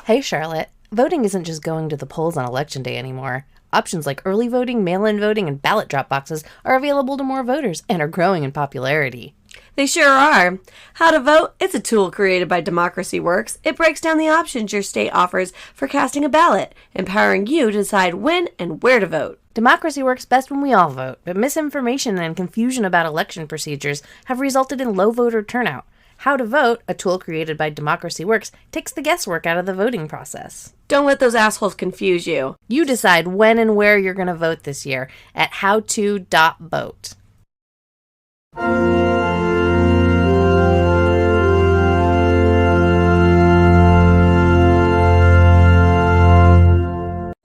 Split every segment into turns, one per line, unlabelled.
Hey, Charlotte. Voting isn't just going to the polls on Election Day anymore. Options like early voting, mail-in voting, and ballot drop boxes are available to more voters and are growing in popularity.
They sure are. How to Vote? It's a tool created by Democracy Works. It breaks down the options your state offers for casting a ballot, empowering you to decide when and where to vote.
Democracy works best when we all vote, but misinformation and confusion about election procedures have resulted in low voter turnout. How to Vote, a tool created by Democracy Works, takes the guesswork out of the voting process.
Don't let those assholes confuse you.
You decide when and where you're going to vote this year at howto.vote.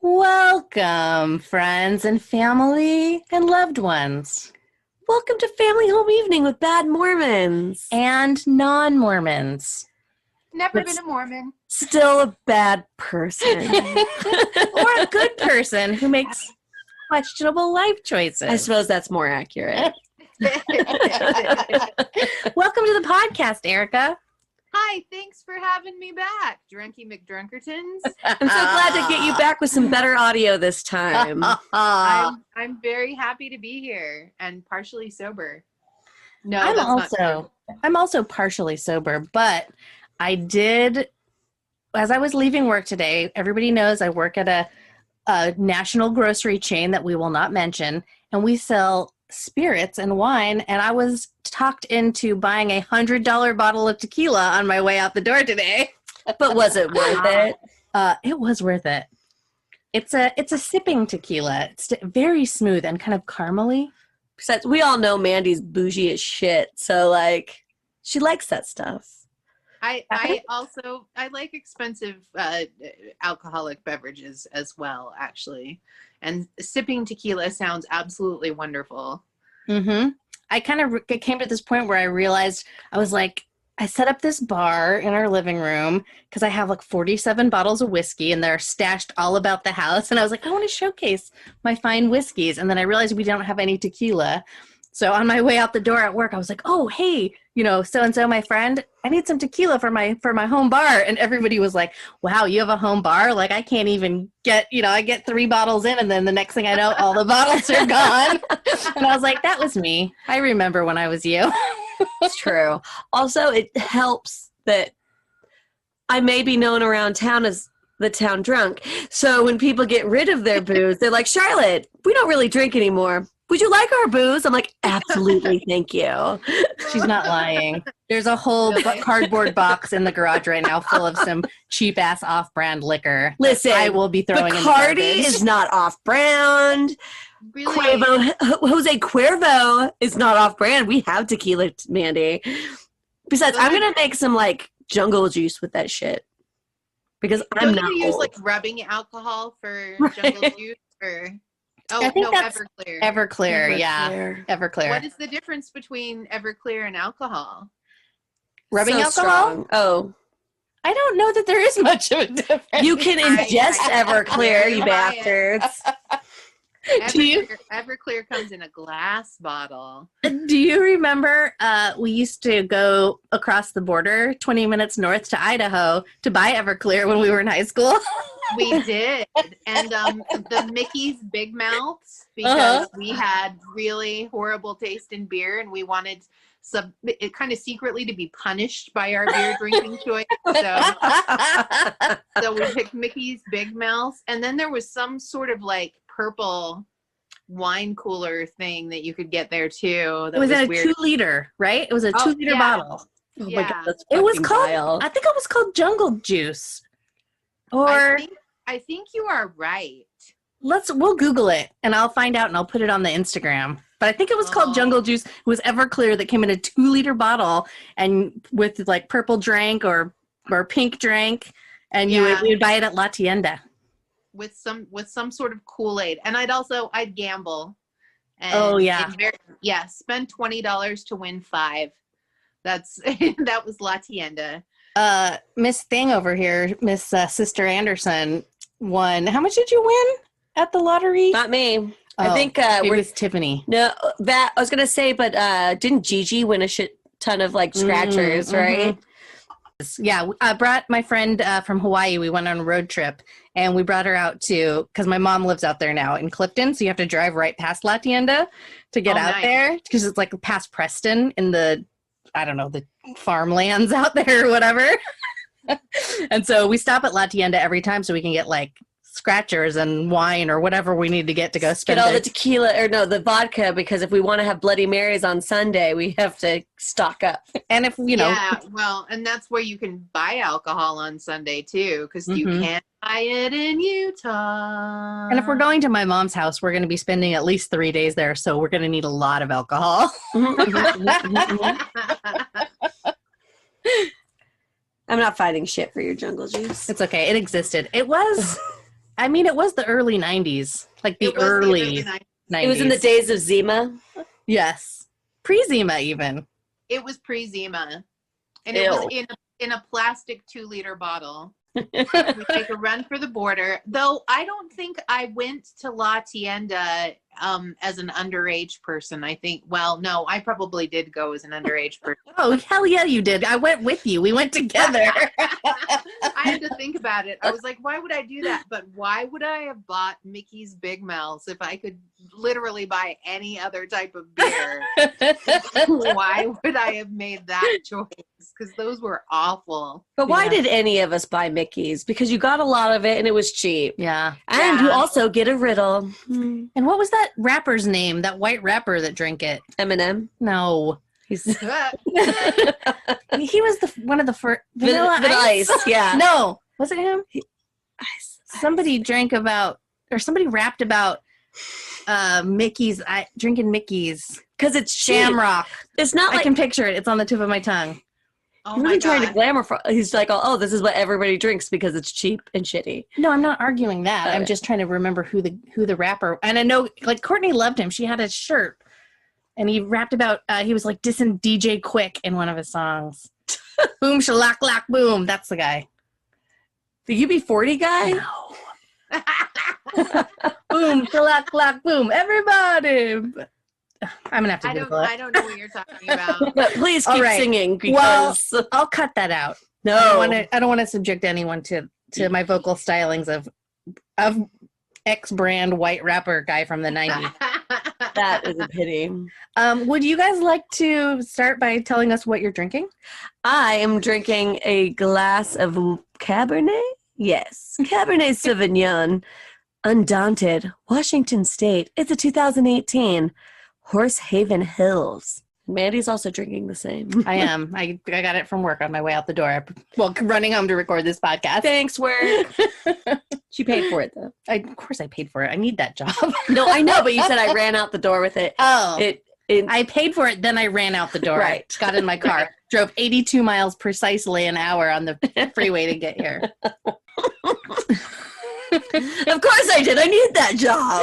Welcome, friends and family and loved ones.
Welcome to Family Home Evening with Bad Mormons.
And non-Mormons.
Never been a Mormon.
Still a bad person.
Or a good person who makes questionable life choices.
I suppose that's more accurate.
Welcome to the podcast, Erica.
Hi, thanks for having me back, Drunky McDrunkertons.
I'm so glad to get you back with some better audio this time.
I'm very happy to be here and partially sober. No,
I'm also partially sober, but I did, as I was leaving work today, everybody knows I work at a national grocery chain that we will not mention, and we sell spirits and wine, and I was talked into buying $100 bottle of tequila on my way out the door today.
But was it worth it?
It was worth it. It's a sipping tequila. It's very smooth and kind of caramely.
Besides, we all know Mandy's bougie as shit, so like she likes that stuff.
I like expensive alcoholic beverages as well, actually. And sipping tequila sounds absolutely wonderful.
Mm-hmm. I kind of came to this point where I realized I set up this bar in our living room because I have like 47 bottles of whiskey and they're stashed all about the house. And I was like, I want to showcase my fine whiskeys. And then I realized we don't have any tequila. So on my way out the door at work, I was like, oh, hey, so-and-so, my friend, I need some tequila for my home bar. And everybody was like, wow, you have a home bar? Like, I can't even I get 3 bottles in, and then the next thing I know, all the bottles are gone. And I was like, that was me. I remember when I was you.
It's true. Also, it helps that I may be known around town as the town drunk. So when people get rid of their booze, they're like, Charlotte, we don't really drink anymore. Would you like our booze? I'm like, absolutely, thank you.
She's not lying. There's a whole cardboard box in the garage right now full of some cheap-ass off-brand liquor.
Listen,
I will be throwing in the
Bacardi
garbage.
is not off-brand.
Really?
Jose Cuervo is not off-brand. We have tequila, Mandy. Besides, I'm going to make some, like, jungle juice with that shit. Because I'm not
use,
old.
like, rubbing alcohol for jungle juice or... Oh,
I think
no,
that's
Everclear.
Everclear, yeah. Everclear.
What is the difference between Everclear and alcohol?
Rubbing
So
alcohol?
strong. Oh.
I don't know that there is much of a difference.
You can ingest Everclear, you bastards.
Everclear comes in a glass bottle.
Do you remember we used to go across the border 20 minutes north to Idaho to buy Everclear when we were in high school?
We did. And the Mickey's Big Mouths, because we had really horrible taste in beer and we wanted it kind of secretly to be punished by our beer drinking choice. So we picked Mickey's Big Mouths. And then there was some sort of like purple wine cooler thing that you could get there too.
It was a 2-liter, right? It was a 2-liter bottle.
Oh
Yeah.
my God, that's
It was
fucking
called,
vile.
I think it was called Jungle Juice. Or
I think you are right.
we'll Google it and I'll find out and I'll put it on the Instagram. But I think it was called Jungle Juice. It was Everclear that came in a 2-liter bottle and with like purple drink or pink drink, and you would buy it at La Tienda.
With some sort of Kool-Aid. And I'd gamble. And spend $20 to win 5. That was La Tienda.
Miss Thing over here, Miss Sister Anderson won. How much did you win at the lottery?
Not me. I
Oh,
think
it
we're
was Tiffany.
no that I was gonna say, but didn't Gigi win a shit ton of like scratchers, right?
Yeah, I brought my friend from Hawaii. We went on a road trip, and we brought her out to, because my mom lives out there now in Clifton, so you have to drive right past La Tienda to get out
nice.
there, because it's like past Preston in the, I don't know, the farmlands out there or whatever. And so we stop at La Tienda every time so we can get like scratchers and wine or whatever we need to get to go spend
Get all the tequila, or no, the vodka, because if we want to have Bloody Marys on Sunday, we have to stock up.
And if, you know.
Yeah, well, and that's where you can buy alcohol on Sunday too, because you can't buy it in Utah.
And if we're going to my mom's house, we're going to be spending at least 3 days there, so we're going to need a lot of alcohol.
I'm not fighting shit for your jungle juice.
It's okay. It existed. It was, I mean, it was the early 90s, like the early 90s.
It was in the days of Zima.
Yes. Pre-Zima even.
It was pre-Zima. And it was in a plastic 2-liter bottle. We take a run for the border. Though I don't think I went to La Tienda as an underage person. I think, well, no, I probably did go as an underage person.
Oh, hell yeah, you did. I went with you. We went together.
I had to think about it. I was like, why would I do that? But why would I have bought Mickey's Big Mouths if I could literally buy any other type of beer? Why would I have made that choice? Because those were awful.
But why did any of us buy Mickey's? Because you got a lot of it and it was cheap.
Yeah.
And you also get a riddle.
And what was that rapper's name? That white rapper that drank it?
Eminem.
No.
He's
He was one of the first.
Vanilla Ice. Yeah.
No. Was it him?
Ice.
Somebody drank about, or somebody rapped about Mickey's, drinking Mickey's.
Because it's cheap.
Shamrock.
It's not like,
I can picture it. It's on the tip of my tongue.
Oh
he's
my
really trying to
God.
glamour. He's like, oh, this is what everybody drinks because it's cheap and shitty.
No, I'm not arguing that.
Okay.
I'm just trying to remember who the rapper. And I know, like, Courtney loved him. She had a shirt, and he rapped about. He was like dissing DJ Quick in one of his songs. Boom shalak lak boom. That's the guy.
The UB40 guy?
No. Boom shalak lak boom. Everybody. I'm gonna have to Google it.
I don't know what you're talking about.
But please
All
keep
right.
singing because
I'll cut that out.
no.
I don't want to subject anyone to my vocal stylings of X brand white rapper guy from the 90s.
That is a pity.
Would you guys like to start by telling us what you're drinking?
I am drinking a glass of Cabernet. Yes, Cabernet Sauvignon, Undaunted, Washington State. It's a 2018 Horse Haven Hills. Mandy's also drinking the same.
I am. I got it from work on my way out the door. Well, running home to record this podcast.
Thanks, work. She paid for it though.
Of course I paid for it. I need that job.
No, I know, but you said I ran out the door with it.
Oh.
I
I paid for it, then I ran out the door.
Right.
Got in my car. Drove 82 miles precisely an hour on the freeway to get here.
Of course I did. I need that job.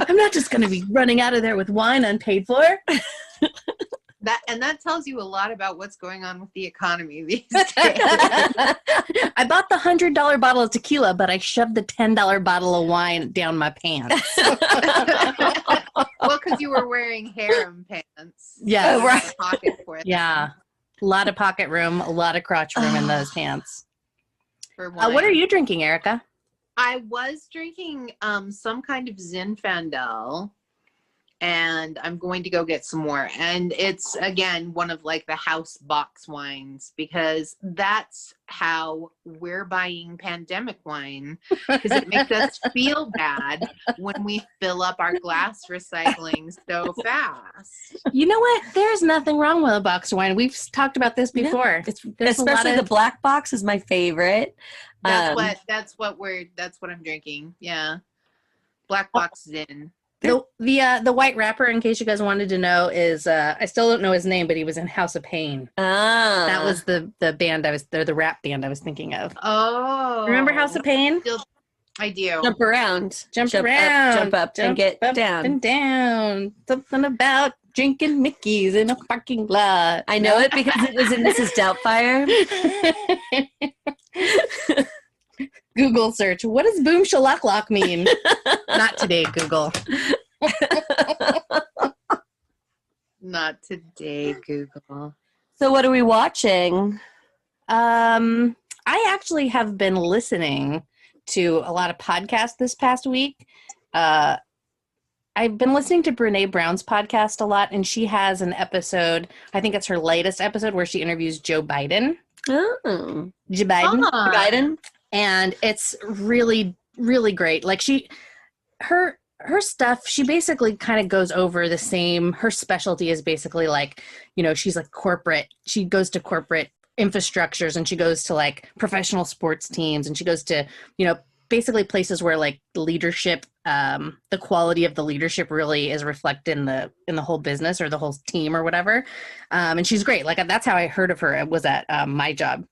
I'm not just going to be running out of there with wine unpaid for.
That tells you a lot about what's going on with the economy these days.
I bought the $100 bottle of tequila, but I shoved the $10 bottle of wine down my pants.
Well, because you were wearing harem pants.
Yeah,
So
right.
there's a pocket for them.
Yeah. A lot of pocket room, a lot of crotch room in those pants.
For wine.
What are you drinking, Erica?
I was drinking some kind of Zinfandel, and I'm going to go get some more. And it's, again, one of like the house box wines, because that's how we're buying pandemic wine, because it makes us feel bad when we fill up our glass recycling so fast.
You know what? There's nothing wrong with a box of wine. We've talked about this before. There's a lot
Especially
of-
the black box is my favorite.
That's what I'm drinking. Yeah. Black box Zin.
The white rapper, in case you guys wanted to know, is I still don't know his name, but he was in House of Pain. That was the band the rap band I was thinking of.
Oh.
Remember House of Pain?
I do.
Jump around.
Jump
Up,
around,
jump up, and get
up
down.
and down. Something about drinking Mickey's in a parking lot.
I know it because it was in Mrs. Doubtfire.
Google search. What does boom shalaklak mean? Not today, Google.
Not today, Google.
So what are we watching?
I actually have been listening to a lot of podcasts this past week. I've been listening to Brene Brown's podcast a lot, and she has an episode, I think it's her latest episode, where she interviews Joe Biden.
Oh.
Joe Biden.
Biden?
And it's really, really great. Like her stuff, she basically kind of goes over the same, her specialty is basically like, you know, she's like corporate, she goes to corporate infrastructures, and she goes to like professional sports teams, and she goes to, you know, basically places where like leadership, the quality of the leadership really is reflected in the whole business or the whole team or whatever. And she's great. Like that's how I heard of her. It was at my job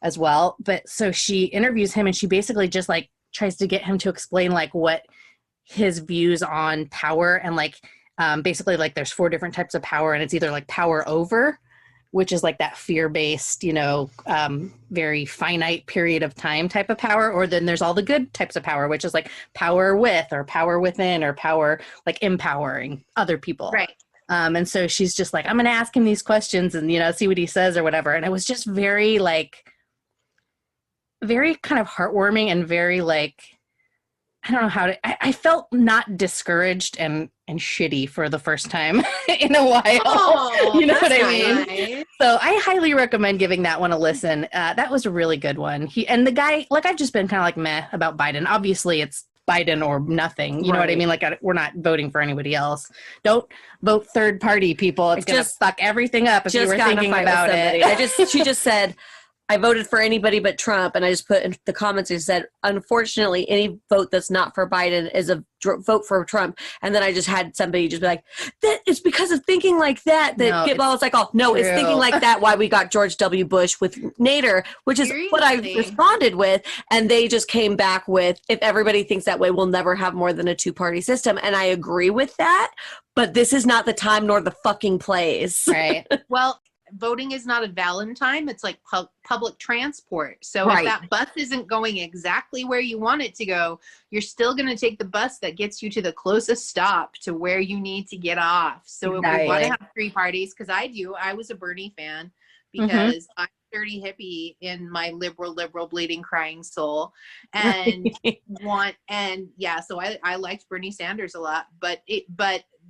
as well. But so she interviews him, and she basically just like tries to get him to explain like what his views on power, and like basically like there's 4 different types of power, and it's either like power over, which is like that fear-based, you know, very finite period of time type of power, or then there's all the good types of power, which is like power with, or power within, or power like empowering other people.
Right.
And so she's just like, I'm going to ask him these questions and, you know, see what he says or whatever. And it was just very like, very kind of heartwarming and very like, I don't know how to, I felt not discouraged and shitty for the first time in a while.
Oh,
you know what I
nice.
mean? So I highly recommend giving that one a listen. That was a really good one. And the guy, like I've just been kind of like meh about Biden. Obviously it's Biden or nothing. You know what I mean? Like we're not voting for anybody else. Don't vote third party, people. It's going to fuck everything up if you were thinking about it.
She just said, I voted for anybody but Trump, and I just put in the comments and said, unfortunately, any vote that's not for Biden is a vote for Trump. And then I just had somebody just be like, that it's because of thinking like that it's like, oh, no, it's thinking like that why we got George W. Bush with Nader, which is what I responded with. And they just came back with, if everybody thinks that way, we'll never have more than a 2-party system. And I agree with that, but this is not the time nor the fucking place.
Right.
Well, voting is not a Valentine. It's like public transport. So if that bus isn't going exactly where you want it to go, you're still going to take the bus that gets you to the closest stop to where you need to get off. So if we want to have 3 parties, because I was a Bernie fan because I'm dirty hippie in my liberal bleeding crying soul, and so I liked Bernie Sanders a lot, but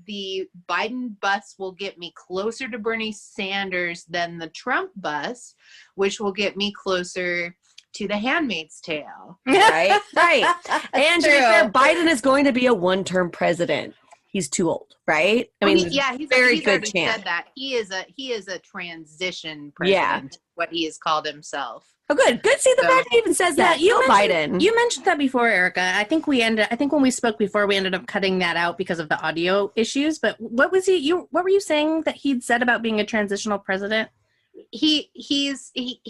the Biden bus will get me closer to Bernie Sanders than the Trump bus, which will get me closer to The Handmaid's Tale.
Right. And to be fair, Biden is going to be a 1-term president. He's too old, right? I mean, he's very good chance.
Said that he is a transition president. What he has called himself.
Oh, good. See, the fact he even says that. Biden.
You mentioned that before, Erica. I think when we spoke before, we ended up cutting that out because of the audio issues. But what were you saying that he'd said about being a transitional president?
He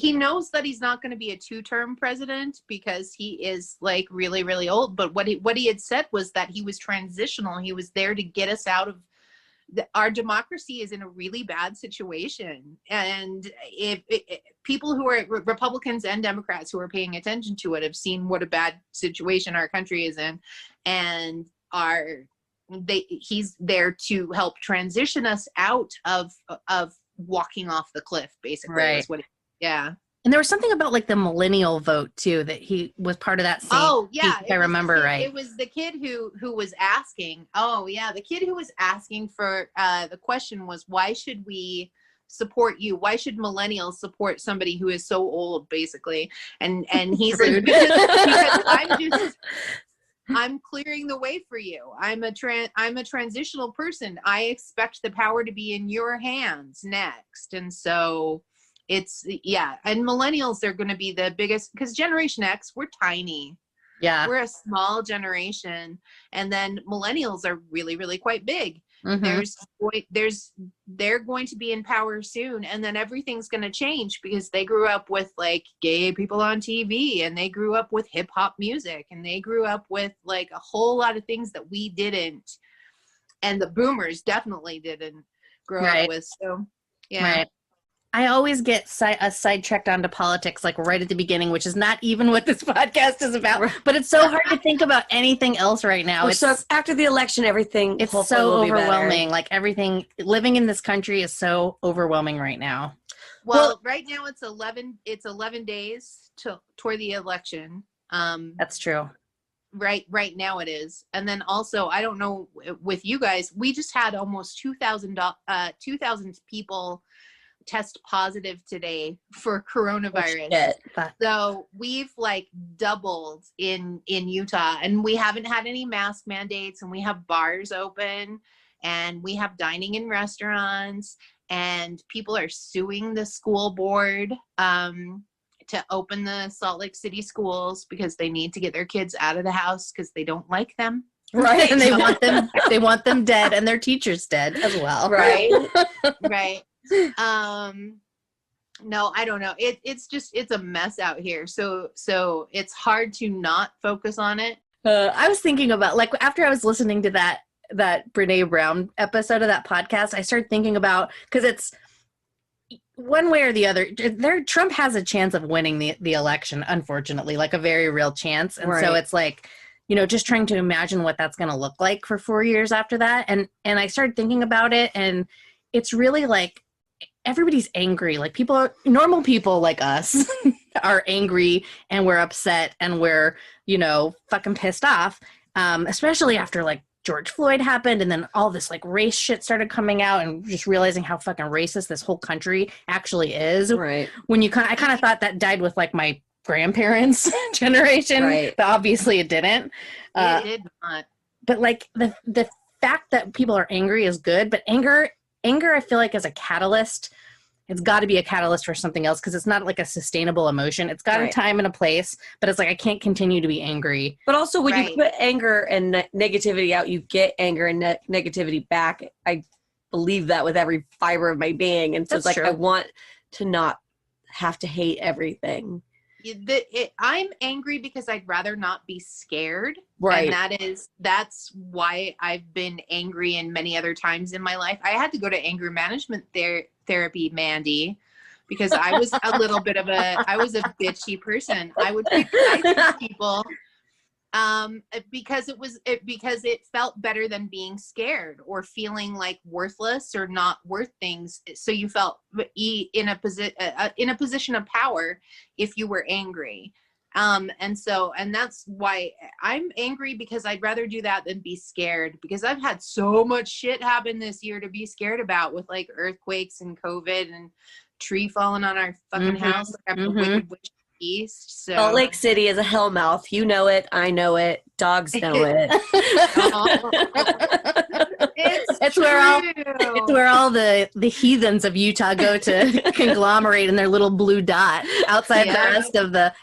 knows that he's not going to be a 2-term president because he is like really, really old. But what he had said was that he was transitional. He was there to get us out of our democracy is in a really bad situation. And if people who are Republicans and Democrats who are paying attention to it have seen what a bad situation our country is in, and he's there to help transition us out of walking off the cliff, basically.
Right.
Is what
And there was something about like the millennial vote too, that he was part of that same.
Oh yeah,
if I remember right.
It was the kid who was asking. Oh yeah, the kid who was asking for the question was, why should we support you? Why should millennials support somebody who is so old, basically? And he's like, because I'm clearing the way for you. I'm a transitional person. I expect the power to be in your hands next. And so and millennials are going to be the biggest, because Generation X, we're tiny.
Yeah.
We're a small generation. And then millennials are really, really quite big. They're going to be in power soon, and then everything's going to change because they grew up with like gay people on TV, and they grew up with hip hop music, and they grew up with like a whole lot of things that we didn't, and the boomers definitely didn't grow up with. So
Right. I always get sidetracked onto politics, like right at the beginning, which is not even what this podcast is about. But it's so hard to think about anything else right now.
So after the election, everything
it's so overwhelming. Like everything living in this country is so overwhelming right now.
Well, right now it's 11 days toward the election.
That's true.
Right now it is. And then also, I don't know with you guys, we just had almost 2,000 people test positive today for coronavirus. So we've like doubled in Utah, and we haven't had any mask mandates, and we have bars open, and we have dining in restaurants, and people are suing the school board to open the Salt Lake City schools because they need to get their kids out of the house because they don't like them.
Right. And they want them dead, and their teachers dead as well.
Right. Right. No, I don't know. It's a mess out here. So it's hard to not focus on it.
I was thinking about, like, after I was listening to that Brene Brown episode of that podcast, I started thinking about, because it's one way or the other, Trump has a chance of winning the election, unfortunately, like a very real chance. And so it's like, just trying to imagine what that's going to look like for 4 years after that. And I started thinking about it, and it's really like, everybody's angry. Like, normal people like us are angry, and we're upset, and we're, fucking pissed off. Especially after like George Floyd happened, and then all this like race shit started coming out, and just realizing how fucking racist this whole country actually is.
Right.
I kind of thought that died with like my grandparents' generation, but obviously it didn't.
It did not.
But like the fact that people are angry is good, but anger, I feel like, is a catalyst. It's got to be a catalyst for something else, because it's not like a sustainable emotion. It's got a time and a place, but it's like, I can't continue to be angry.
But also, when you put anger and negativity out, you get anger and negativity back. I believe that with every fiber of my being. And so it's like, I want to not have to hate everything.
I'm angry because I'd rather not be scared.
Right.
And that's why I've been angry in many other times in my life. I had to go to anger management therapy, Mandy, because I was a little bit of I was a bitchy person. I would pick fights with people because it felt better than being scared or feeling like worthless or not worth things. So you felt in a position of power if you were angry. And that's why I'm angry, because I'd rather do that than be scared, because I've had so much shit happen this year to be scared about, with like earthquakes and COVID and tree falling on our fucking house. Like, I'm a wicked witch east. So
Salt Lake City is a hellmouth. You know it. I know it. Dogs know it.
It's
where all the heathens of Utah go to conglomerate in their little blue dot outside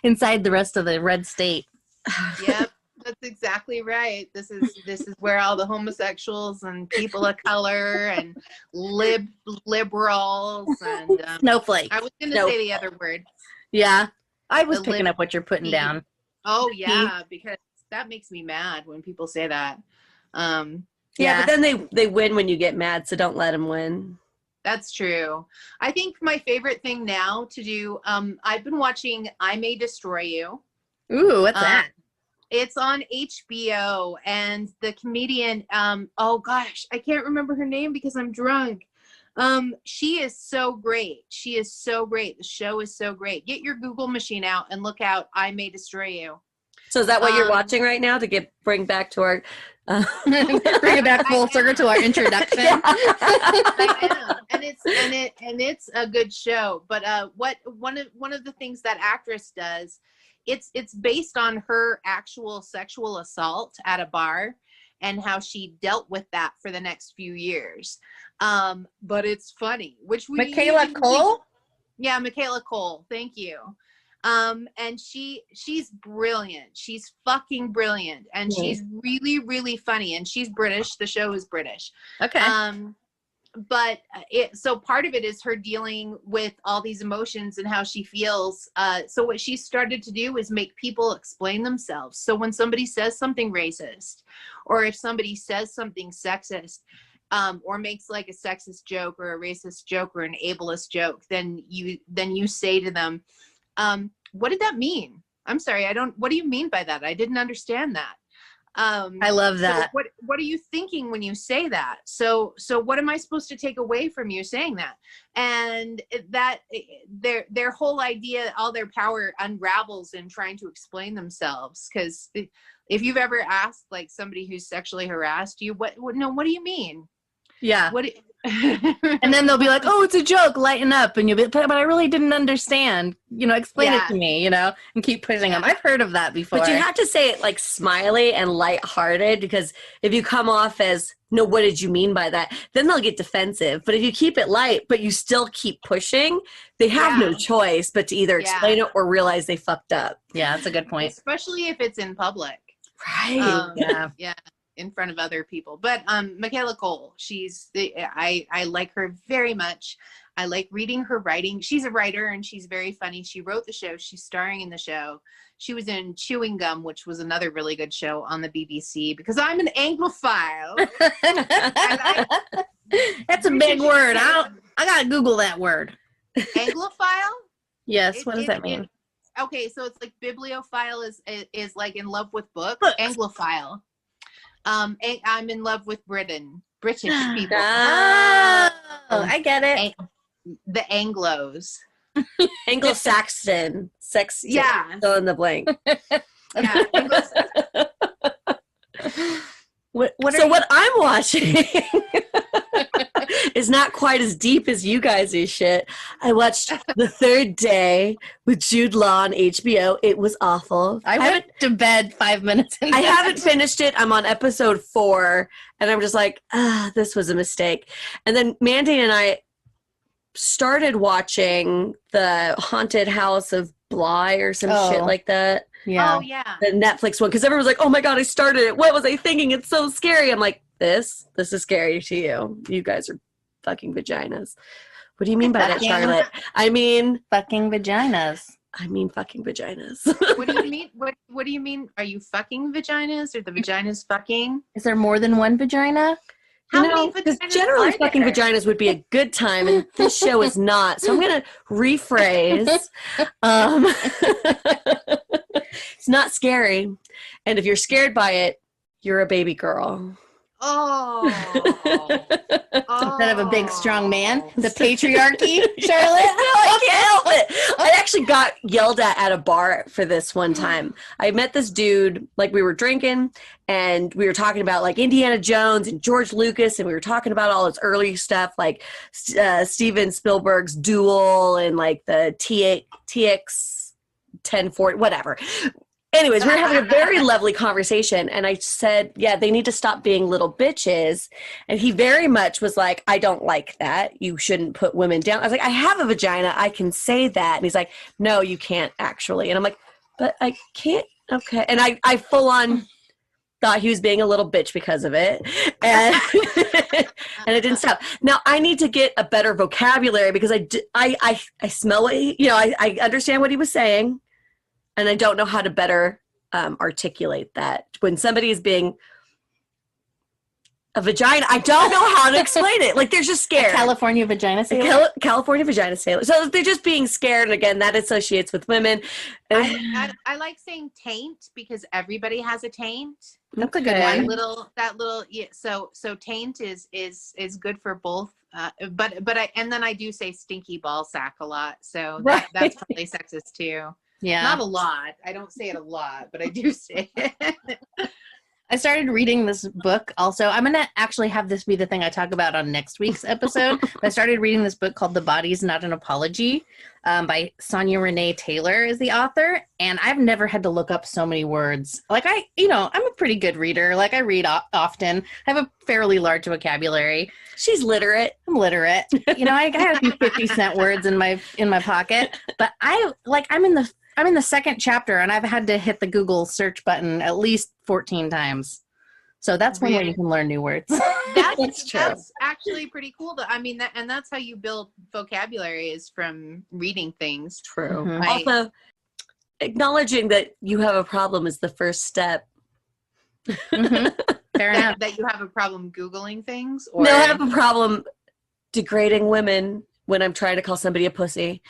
inside the rest of the red state.
Yep, that's exactly right. This is where all the homosexuals and people of color and liberals and
snowflakes.
I was going to say the other word.
Yeah, I was picking up what you're putting down.
Oh yeah, because that makes me mad when people say that.
Yeah, but then they win when you get mad, so don't let them win.
That's true. I think my favorite thing now to do, I've been watching I May Destroy You.
Ooh, what's that?
It's on HBO, and the comedian, oh gosh, I can't remember her name because I'm drunk. She is so great. She is so great. The show is so great. Get your Google machine out and look out I May Destroy You.
So is that what you're watching right now to bring back to our
bring it back full circle to our introduction?
I am. And it's a good show. But one of the things that actress does, it's based on her actual sexual assault at a bar and how she dealt with that for the next few years. But it's funny.
Michaela Cole?
Yeah, Michaela Cole. Thank you. And she's brilliant. She's fucking brilliant. And she's really, really funny. And she's British. The show is British.
Okay.
But so part of it is her dealing with all these emotions and how she feels. So what she started to do is make people explain themselves. So when somebody says something racist, or if somebody says something sexist, or makes like a sexist joke or a racist joke or an ableist joke, then you say to them, what did that mean? I'm sorry, what do you mean by that? I didn't understand that.
I love that.
So what are you thinking when you say that? So what am I supposed to take away from you saying that? And that their whole idea, all their power unravels in trying to explain themselves. Because if you've ever asked like somebody who's sexually harassed you, what do you mean?
Yeah.
What?
And then they'll be like, "Oh, it's a joke. Lighten up." And you'll be, but I really didn't understand. Explain it to me. And keep pushing them. I've heard of that before.
But you have to say it like smiley and lighthearted, because if you come off as, no, what did you mean by that? Then they'll get defensive. But if you keep it light, but you still keep pushing, they have no choice but to either explain it or realize they fucked up.
Yeah, that's a good point.
Especially if it's in public.
Right.
Yeah. In front of other people. But Michaela Cole, I like her very much. I like reading her writing. She's a writer and she's very funny. She wrote the show. She's starring in the show. She was in Chewing Gum, which was another really good show on the BBC, because I'm an Anglophile.
That's a big word. I gotta Google that word.
Anglophile?
Yes. What does that mean?
Okay, so it's like bibliophile is like in love with books. Anglophile. I'm in love with British people.
Oh, I get it.
The Anglos.
Anglo-Saxon. Sex.
Yeah.
Fill in the blank.
Yeah.
What I'm watching is not quite as deep as you guys' shit. I watched The Third Day with Jude Law on HBO. It was awful.
I went to bed 5 minutes into
I haven't finished it. I'm on episode 4, and I'm just like, this was a mistake. And then Mandy and I started watching The Haunted House of Bly or some shit like that.
Yeah.
Oh, yeah.
The Netflix one, because everyone's like, oh my God, I started it. What was I thinking? It's so scary. I'm like, this is scary to you. You guys are fucking vaginas. What do you mean by that, Charlotte? I mean
fucking vaginas.
I mean fucking vaginas.
What do you mean? What do you mean? Are you fucking vaginas, or the vaginas fucking?
Is there more than one vagina?
Because generally fucking vaginas would be a good time, and this show is not. So I'm going to rephrase. It's not scary. And if you're scared by it, you're a baby girl.
Oh.
Instead of a big, strong man. The patriarchy, Charlotte.
I can't help it. I actually got yelled at a bar for this one time. I met this dude, like we were drinking, and we were talking about like Indiana Jones and George Lucas, and we were talking about all his early stuff, like Steven Spielberg's Duel and like the TX 1040, whatever. Anyways, we're having a very lovely conversation, and I said, yeah, they need to stop being little bitches. And he very much was like, I don't like that. You shouldn't put women down. I was like, I have a vagina. I can say that. And he's like, no, you can't actually. And I'm like, but I can't. Okay. And I full on thought he was being a little bitch because of it. And, and it didn't stop. Now, I need to get a better vocabulary, because I smell what I understand what he was saying. And I don't know how to better articulate that. When somebody is being a vagina, I don't know how to explain it. Like, they're just scared.
A California vagina sailor?
California vagina sailor. So they're just being scared. And again, that associates with women.
I like saying taint, because everybody has a taint.
That's a good one.
That little yeah. So taint is good for both. But then I do say stinky ball sack a lot. So that's probably sexist too.
Yeah.
Not a lot. I don't say it a lot, but I do say it.
I started reading this book also. I'm going to actually have this be the thing I talk about on next week's episode. I started reading this book called The Body's Not an Apology by Sonia Renee Taylor is the author. And I've never had to look up so many words. Like I'm a pretty good reader. Like I read often. I have a fairly large vocabulary.
She's literate.
I'm literate. I have a few 50-cent words in my pocket. But I'm in the second chapter, and I've had to hit the Google search button at least 14 times. So that's one way you can learn new words.
That's true. That's actually pretty cool. That's how you build vocabulary, is from reading things.
True. Mm-hmm. Also, acknowledging that you have a problem is the first step.
Mm-hmm. Fair enough.
That you have a problem Googling things? Or?
No, I have a problem degrading women when I'm trying to call somebody a pussy.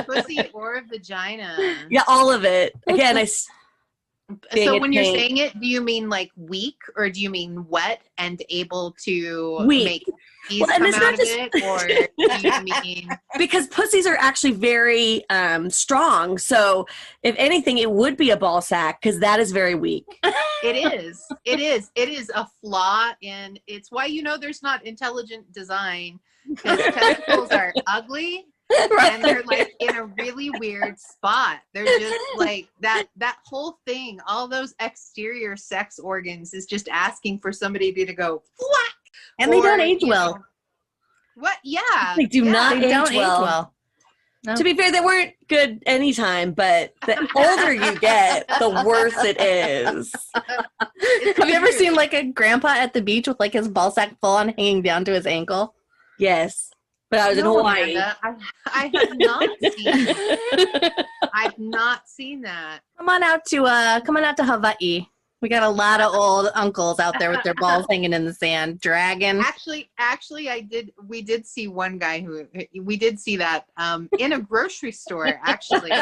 Pussy or vagina.
Yeah, all of it. Again, being
So
a
when you're
tank.
saying it, do you mean like weak or do you mean wet and able to
Weak.
make bees
Well, and
come
it's
out
not
of
just-
it? Or do you mean
Because pussies are actually very strong. So if anything, it would be a ball sack because that is very weak.
it is? It is a flaw in it's why there's not intelligent design because testicles are ugly and they're like in a really weird spot. They're just like that whole thing, all those exterior sex organs is just asking for somebody to go whack.
And they don't age well.
What? Yeah.
They do not
They
age
don't age
well.
well. No.
To be fair, they weren't good anytime, but the older you get, the worse it is.
Have you ever seen like a grandpa at the beach with like his ball sack full on hanging down to his ankle?
Yes. But I was in
No,
Hawaii.
Amanda, I have not seen I've not seen that.
Come on out to Hawaii. We got a lot of old uncles out there with their balls hanging in the sand, dragging.
Actually, we did see one guy we did see that in a grocery store actually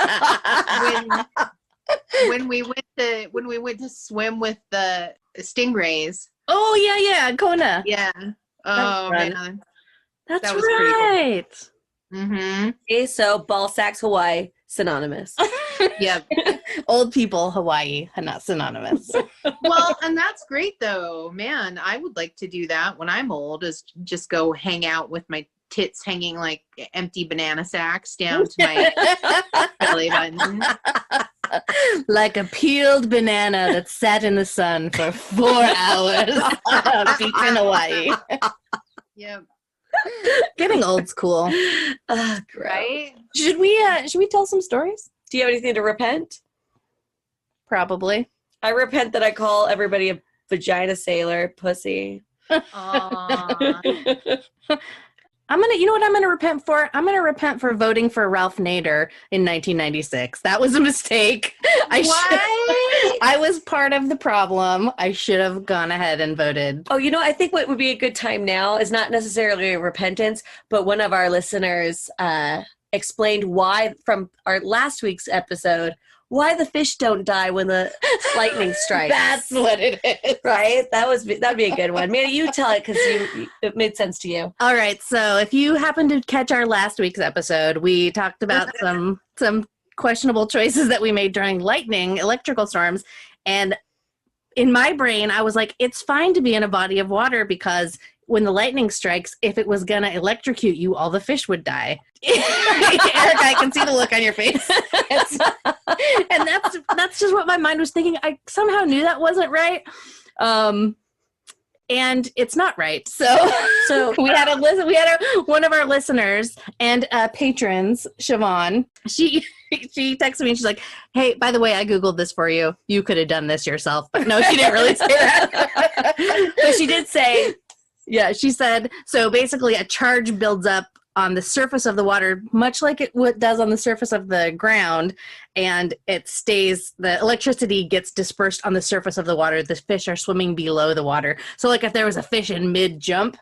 when we went to swim with the stingrays.
Oh yeah, Kona.
Yeah. Oh
fun.
man.
That's
That was pretty cool.
right.
Mm-hmm.
Okay, so ball sacks Hawaii, synonymous.
Yep.
Old people, Hawaii, not synonymous.
Well, and that's great though. Man, I would like to do that when I'm old is just go hang out with my tits hanging like empty banana sacks down to my belly button.
Like a peeled banana that sat in the sun for 4 hours on a beach in Hawaii.
Yep.
Getting old's cool.
Gross.
Right?
Should we tell some stories?
Do you have anything to repent?
Probably.
I repent that I call everybody a vagina sailor, pussy.
Aw.
You know what I'm gonna repent for? I'm gonna repent for voting for Ralph Nader in 1996. That was a mistake. I was part of the problem. I should have gone ahead and voted.
Oh, I think what would be a good time now is not necessarily a repentance, but one of our listeners explained why, from our last week's episode, why the fish don't die when the lightning strikes.
That's what it is.
Right? That'd be a good one. Mandy, you tell it because it made sense to you.
All right. So if you happen to catch our last week's episode, we talked about some questionable choices that we made during electrical storms. And in my brain, I was like, it's fine to be in a body of water because when the lightning strikes, if it was going to electrocute you, all the fish would die. Erica, I can see the look on your face. And that's just what my mind was thinking. I somehow knew that wasn't right. And it's not right. So we had one of our listeners and patrons, Siobhan. She texted me and she's like, "Hey, by the way, I Googled this for you. You could have done this yourself." But no, she didn't really say that. But she did say, yeah, she said, so basically a charge builds up on the surface of the water, much like it does on the surface of the ground, and the electricity gets dispersed on the surface of the water. The fish are swimming below the water. So like if there was a fish in mid-jump,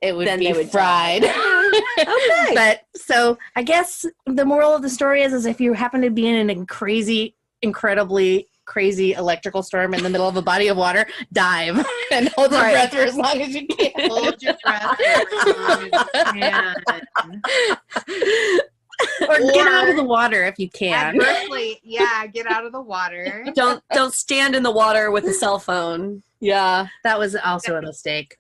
it would be fried.
Okay.
But so I guess the moral of the story is if you happen to be in a incredibly crazy electrical storm in the middle of a body of water, dive and hold your breath for as long as you can.
Hold your breath for as long as you can.
Or get out of the water if you can.
Adversely, get out of the water.
Don't stand in the water with a cell phone.
Yeah, that was also a mistake.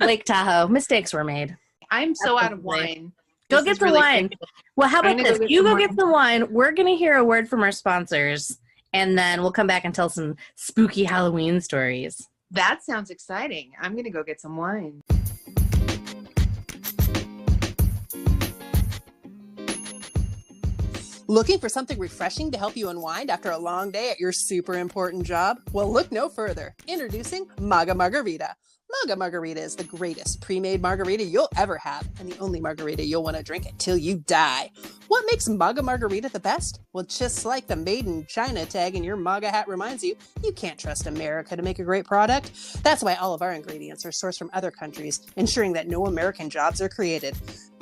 Lake Tahoe, mistakes were made.
I'm so out of wine.
Go
This
get
is
the
really
wine.
painful.
Well, how
I'm
about
gonna
this?
go get
You
some
go
wine.
get the wine. We're going to hear a word from our sponsors, and then we'll come back and tell some spooky Halloween stories.
That sounds exciting. I'm going to go get some wine.
Looking for something refreshing to help you unwind after a long day at your super important job? Well, look no further. Introducing Maga Margarita. Maga Margarita is the greatest pre-made margarita you'll ever have, and the only margarita you'll want to drink until you die. What makes Maga Margarita the best? Well, just like the Made in China tag in your MAGA hat reminds you, you can't trust America to make a great product. That's why all of our ingredients are sourced from other countries, ensuring that no American jobs are created.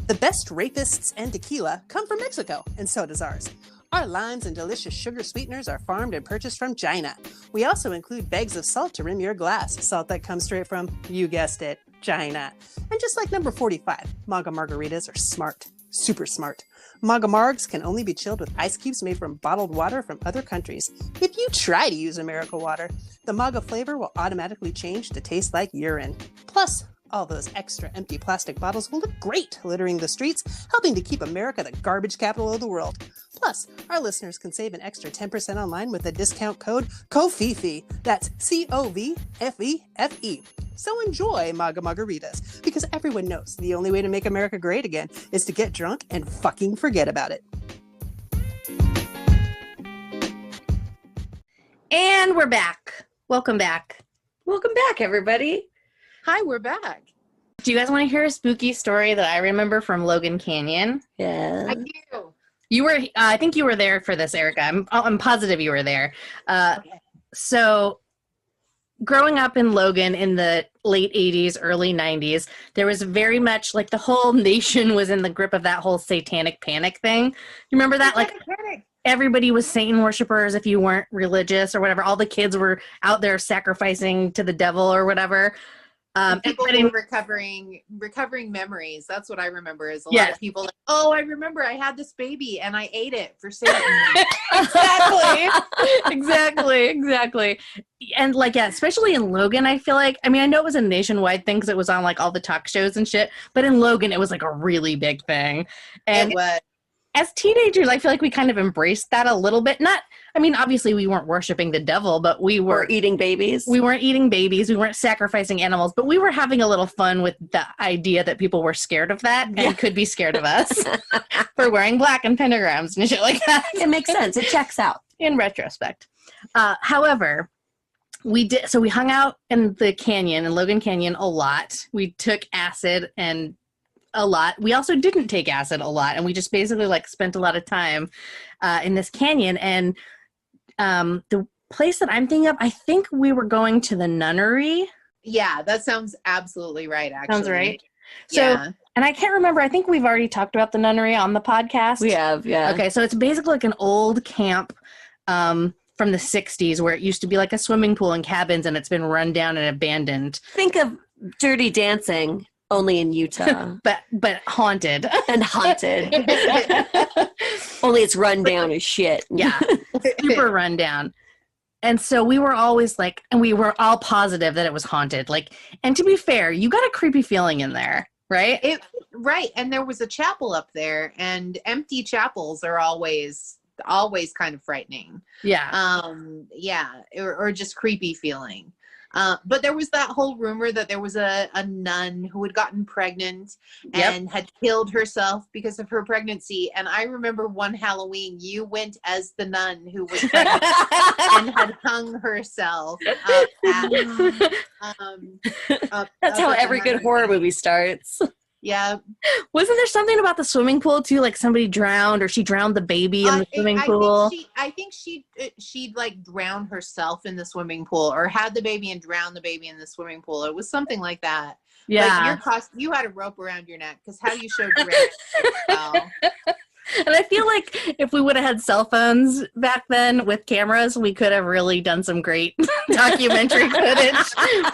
The best rapists and tequila come from Mexico, and so does ours. Our limes and delicious sugar sweeteners are farmed and purchased from China. We also include bags of salt to rim your glass, salt that comes straight from, you guessed it, China. And just like number 45, Maga margaritas are smart, super smart. Maga margs can only be chilled with ice cubes made from bottled water from other countries. If you try to use America water, the Maga flavor will automatically change to taste like urine. Plus, all those extra empty plastic bottles will look great littering the streets, helping to keep America the garbage capital of the world. Plus, our listeners can save an extra 10% online with the discount code COVFEFE. That's COVFEFE. So enjoy Maga margaritas, because everyone knows the only way to make America great again is to get drunk and fucking forget about it.
And we're back. Welcome back.
Welcome back, everybody.
Hi, we're back.
Do you guys want to hear a spooky story that I remember from Logan Canyon?
Yeah.
I do.
You were, I think you were there for this, Erica. I'm positive you were there.
Okay.
So, growing up in Logan in the late 80s, early 90s, there was very much like the whole nation was in the grip of that whole satanic panic thing. You remember that? Like, everybody was Satan worshipers if you weren't religious or whatever. All the kids were out there sacrificing to the devil or whatever.
People were recovering memories. That's what I remember is a lot of people like, oh, I remember I had this baby and I ate it for Satan.
Exactly. And like, yeah, especially in Logan, I feel like, I mean, I know it was a nationwide thing because it was on like all the talk shows and shit, but in Logan, it was like a really big thing. And
It was.
as teenagers, I feel like we kind of embraced that a little bit. Not, I mean, obviously we weren't worshiping the devil, but we were
eating babies.
We weren't eating babies. We weren't sacrificing animals, but we were having a little fun with the idea that people were scared of that and could be scared of us for wearing black and pentagrams and shit like that.
It makes sense. It checks out.
In retrospect. However, we hung out in the canyon, in Logan Canyon, a lot. We took acid and a lot. We also didn't take acid a lot, and we just basically like spent a lot of time in this canyon. And the place that I'm thinking of, I think we were going to the nunnery.
Yeah, that sounds absolutely right, actually.
Sounds right. So,
Yeah.
and I can't remember, I think we've already talked about the nunnery on the podcast.
We have, yeah.
Okay, so it's basically like an old camp from the 60s where it used to be like a swimming pool and cabins, and it's been run down and abandoned.
Think of Dirty Dancing, only in Utah.
but haunted.
And haunted. Only it's run down as shit.
Yeah, super run down. And so we were always like, and we were all positive that it was haunted. Like, and to be fair, you got a creepy feeling in there, right?
Right. And there was a chapel up there, and empty chapels are always kind of frightening.
Yeah.
Or just creepy feeling. But there was that whole rumor that there was a nun who had gotten pregnant and had killed herself because of her pregnancy. And I remember one Halloween, you went as the nun who was pregnant and had hung herself up
That's how every good horror movie starts.
Yeah.
Wasn't there something about the swimming pool too? Like somebody drowned, or she drowned the baby in the swimming pool.
I think she'd like drown herself in the swimming pool, or had the baby and drowned the baby in the swimming pool. It was something like that.
Yeah.
Like you had a rope around your neck because how you showed direct.
And I feel like if we would have had cell phones back then with cameras, we could have really done some great documentary footage.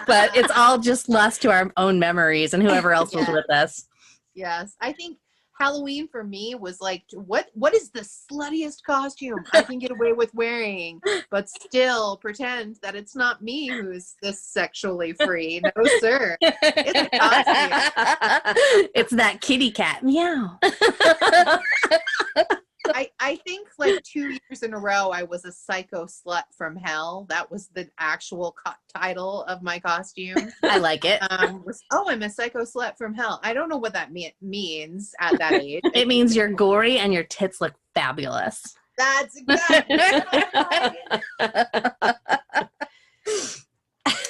But it's all just lost to our own memories and whoever else was with us.
Yes. I think Halloween for me was like, what is the sluttiest costume I can get away with wearing, but still pretend that it's not me who's this sexually free. No, sir. It's a costume.
It's that kitty cat. Meow.
I think like 2 years in a row, I was a psycho slut from hell. That was the actual title of my costume.
I like it.
I'm a psycho slut from hell. I don't know what that means at that age.
It means you're gory and your tits look fabulous.
That's exactly right.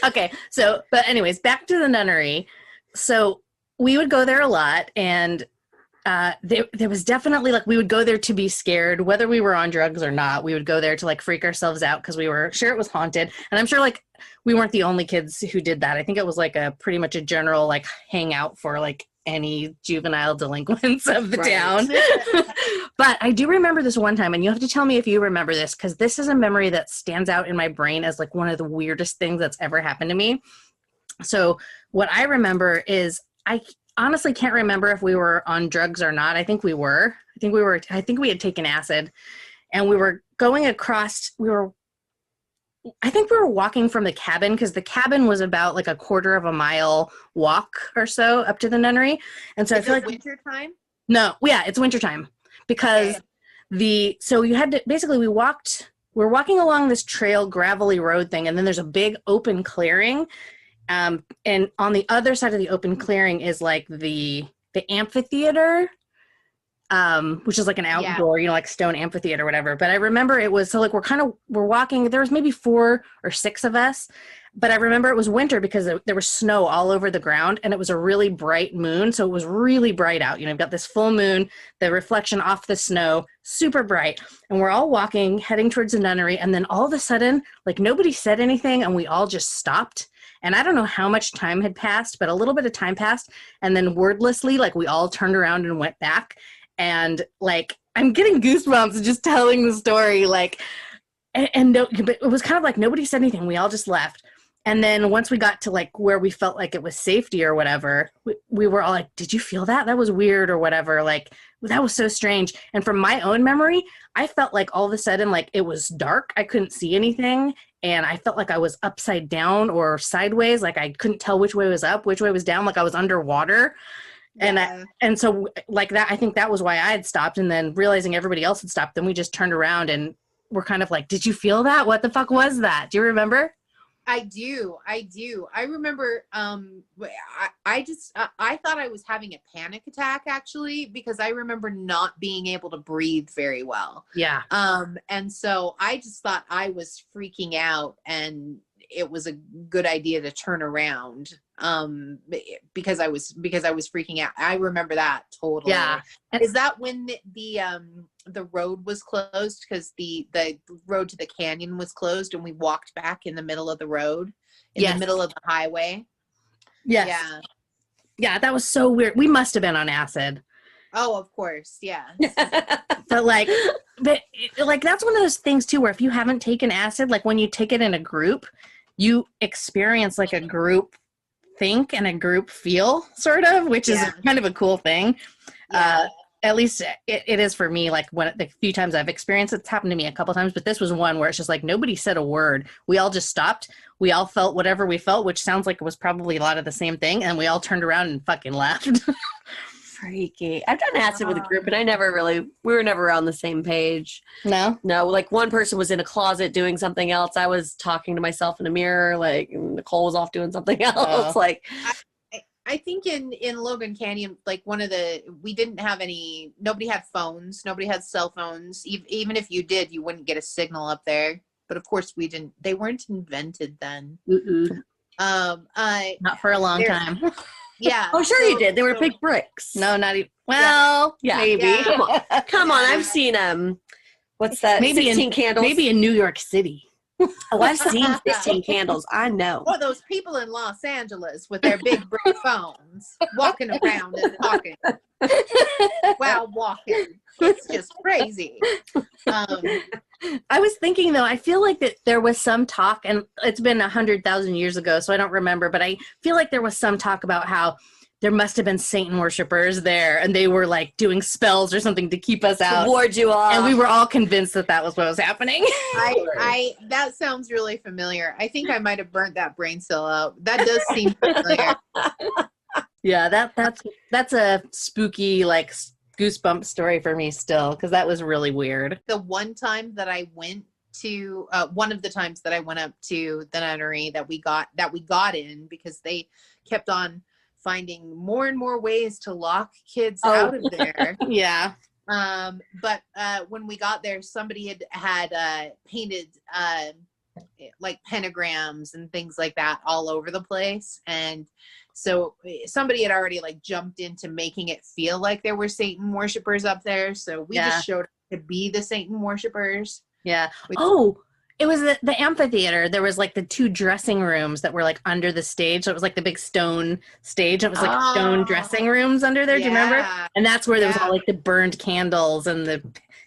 Okay, so, but anyways, back to the nunnery. So we would go there a lot, and there was definitely like, we would go there to be scared, whether we were on drugs or not. We would go there to like freak ourselves out because we were sure it was haunted. And I'm sure like we weren't the only kids who did that. I think it was like pretty much a general like hangout for like any juvenile delinquents of the
Right.
town. But I do remember this one time, and you have to tell me if you remember this, because this is a memory that stands out in my brain as like one of the weirdest things that's ever happened to me. So what I remember is I honestly can't remember if we were on drugs or not. I think we were. I think we had taken acid, and we were going across, I think we were walking from the cabin, because the cabin was about like a quarter of a mile walk or so up to the nunnery. And so I feel like
winter time.
no, yeah, it's wintertime, because so you had to, basically we're walking along this trail, gravelly road thing. And then there's a big open clearing. And on the other side of the open clearing is like the amphitheater, which is like an outdoor, like stone amphitheater or whatever. But I remember it was, so like we're walking, there was maybe 4 or 6 of us, but I remember it was winter because there was snow all over the ground, and it was a really bright moon. So it was really bright out. You've got this full moon, the reflection off the snow, super bright. And we're all walking, heading towards the nunnery. And then all of a sudden, like nobody said anything, and we all just stopped. And I don't know how much time had passed, but a little bit of time passed. And then wordlessly, like we all turned around and went back. And like, I'm getting goosebumps just telling the story. Like, but it was kind of like nobody said anything. We all just left. And then once we got to like where we felt like it was safety or whatever, we were all like, did you feel that? That was weird or whatever. Like, that was so strange. And from my own memory, I felt like all of a sudden, like it was dark. I couldn't see anything. And I felt like I was upside down or sideways. Like I couldn't tell which way was up, which way was down. Like I was underwater.
Yeah.
And so like that, I think that was why I had stopped. And then realizing everybody else had stopped, then we just turned around and we're kind of like, did you feel that? What the fuck was that? Do you remember?
I do. I remember, I thought I was having a panic attack actually, because I remember not being able to breathe very well.
Yeah.
And so I just thought I was freaking out, and it was a good idea to turn around, because I was freaking out. I remember that totally.
Yeah.
Is that when the road was closed, because the road to the canyon was closed, and we walked back in the middle of the road, in the middle of the highway?
Yes.
Yeah.
Yeah, that was so weird. We must have been on acid.
Oh, of course. Yeah.
But that's one of those things too, where if you haven't taken acid, like when you take it in a group, you experience like a group think and a group feel, sort of, which is kind of a cool thing.
Yeah.
At least it is for me. Like when the few times I've experienced it's happened to me a couple times, but this was one where it's just like nobody said a word. We all just stopped. We all felt whatever we felt, which sounds like it was probably a lot of the same thing, and we all turned around and fucking left.
Freaky. I've done acid with a group, and we were never on the same page.
No,
like one person was in a closet doing something else. I was talking to myself in a mirror, like Nicole was off doing something else. Like,
I think in Logan Canyon, like we didn't have nobody had phones, nobody had cell phones. Even if you did, you wouldn't get a signal up there. But of course they weren't invented then.
not for a long time.
Yeah.
oh, sure you did. They were big bricks.
No, not even. Well, maybe.
Yeah.
Come on. I've seen what's that?
Maybe
16 candles.
Maybe in New York City.
Oh, I've seen 16 candles. I know.
Or those people in Los Angeles with their big brick phones walking around and talking while walking. It's just crazy.
I was thinking though, I feel like that there was some talk, and it's been 100,000 years ago, so I don't remember, but I feel like there was some talk about how there must have been Satan worshipers there, and they were like doing spells or something to keep us out,
to ward you off.
And we were all convinced that was what was happening.
That sounds really familiar. I think I might have burnt that brain cell out. That does seem familiar.
Yeah, that's a spooky, like, goosebump story for me still, because that was really weird.
The one time that I went to one of the times that I went up to the nunnery that we got in, because they kept on finding more and more ways to lock kids out of there.
Yeah.
But when we got there, somebody had painted like pentagrams and things like that all over the place, and so somebody had already like jumped into making it feel like there were Satan worshipers up there. So we just showed up to be the Satan worshipers.
Yeah. It was the amphitheater. There was like the 2 dressing rooms that were like under the stage. So it was like the big stone stage. It was like stone dressing rooms under there. Do you remember? And that's where there was all like the burned candles and the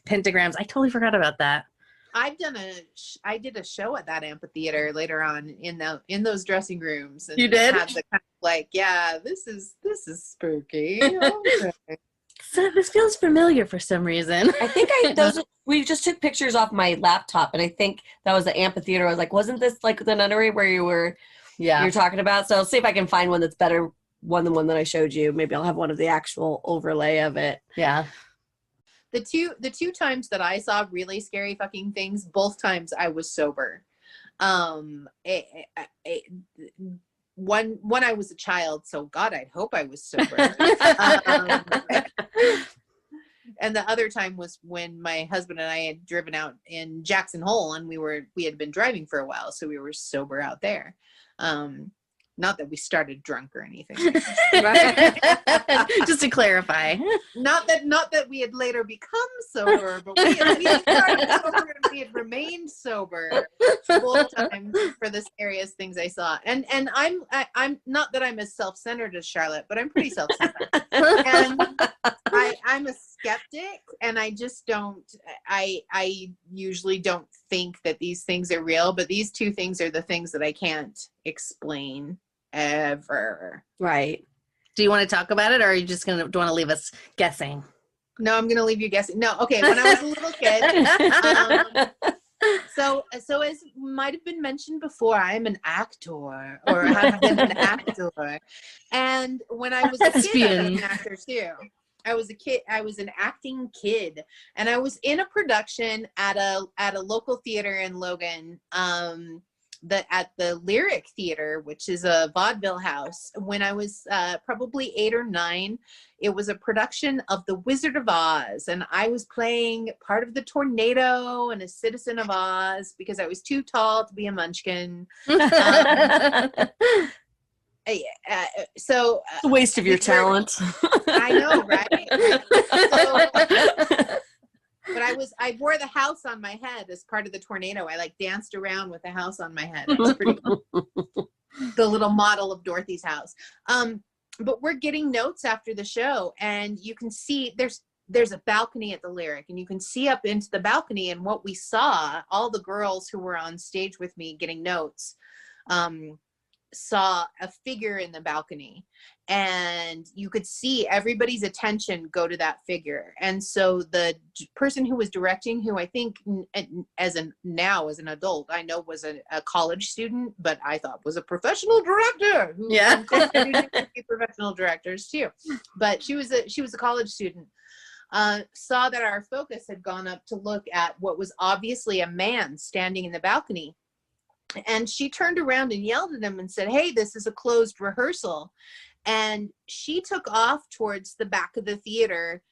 pentagrams. I totally forgot about that.
I did a show at that amphitheater later on in those dressing rooms. And
you did?
Had the kind of like, yeah, this is spooky. Okay.
So this feels familiar for some reason.
I think we just took pictures off my laptop, and I think that was the amphitheater. I was like, wasn't this like the nunnery where you're talking about? So I'll see if I can find one that's better than the one that I showed you. Maybe I'll have one of the actual overlay of it.
Yeah.
The two times that I saw really scary fucking things, both times I was sober. One I was a child, so God, I'd hope I was sober. And the other time was when my husband and I had driven out in Jackson Hole, and we had been driving for a while, so we were sober out there. Not that we started drunk or anything.
Just to clarify.
Not that we had later become sober, but we had started sober and we had remained sober both times for the scariest things I saw. And I'm not that I'm as self-centered as Charlotte, but I'm pretty self-centered. And I'm a skeptic, and I just don't. I usually don't think that these things are real, but these 2 things are the things that I can't explain ever.
Right.
Do you want to talk about it, or are you just do you want to leave us guessing?
No, I'm going to leave you guessing. No, okay. When I was a little kid, so as might have been mentioned before, I'm an actor, or have been an actor. And when I was a kid, I was an actor too. I was a kid. I was an acting kid, and I was in a production at a local theater in Logan. At the Lyric Theater, which is a vaudeville house. When I was probably 8 or 9, it was a production of The Wizard of Oz, and I was playing part of the tornado and a citizen of Oz because I was too tall to be a munchkin. So
it's a waste of your talent.
I know, right? But I wore the house on my head as part of the tornado. I like danced around with the house on my head. It was pretty cool. The little model of Dorothy's house. But we're getting notes after the show, and you can see there's a balcony at the Lyric, and you can see up into the balcony. And what we saw, all the girls who were on stage with me getting notes, saw a figure in the balcony, and you could see everybody's attention go to that figure. And so the person who was directing, who I think as an adult, I know was a college student, but I thought was a professional director. Professional directors too. But she was a college student. Saw that our focus had gone up to look at what was obviously a man standing in the balcony. And she turned around and yelled at him and said, "Hey, this is a closed rehearsal." And she took off towards the back of the theater.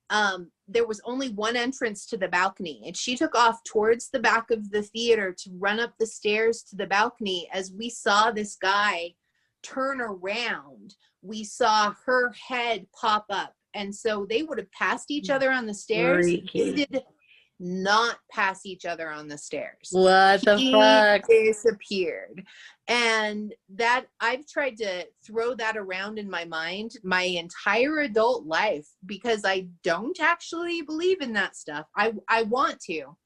There was only one entrance to the balcony, and she took off towards the back of the theater to run up the stairs to the balcony. As we saw this guy turn around, we saw her head pop up. And so they would have passed each other on the stairs. They did not pass each other on the stairs.
What the fuck?
Disappeared. And that I've tried to throw that around in my mind my entire adult life, because I don't actually believe in that stuff. I want to.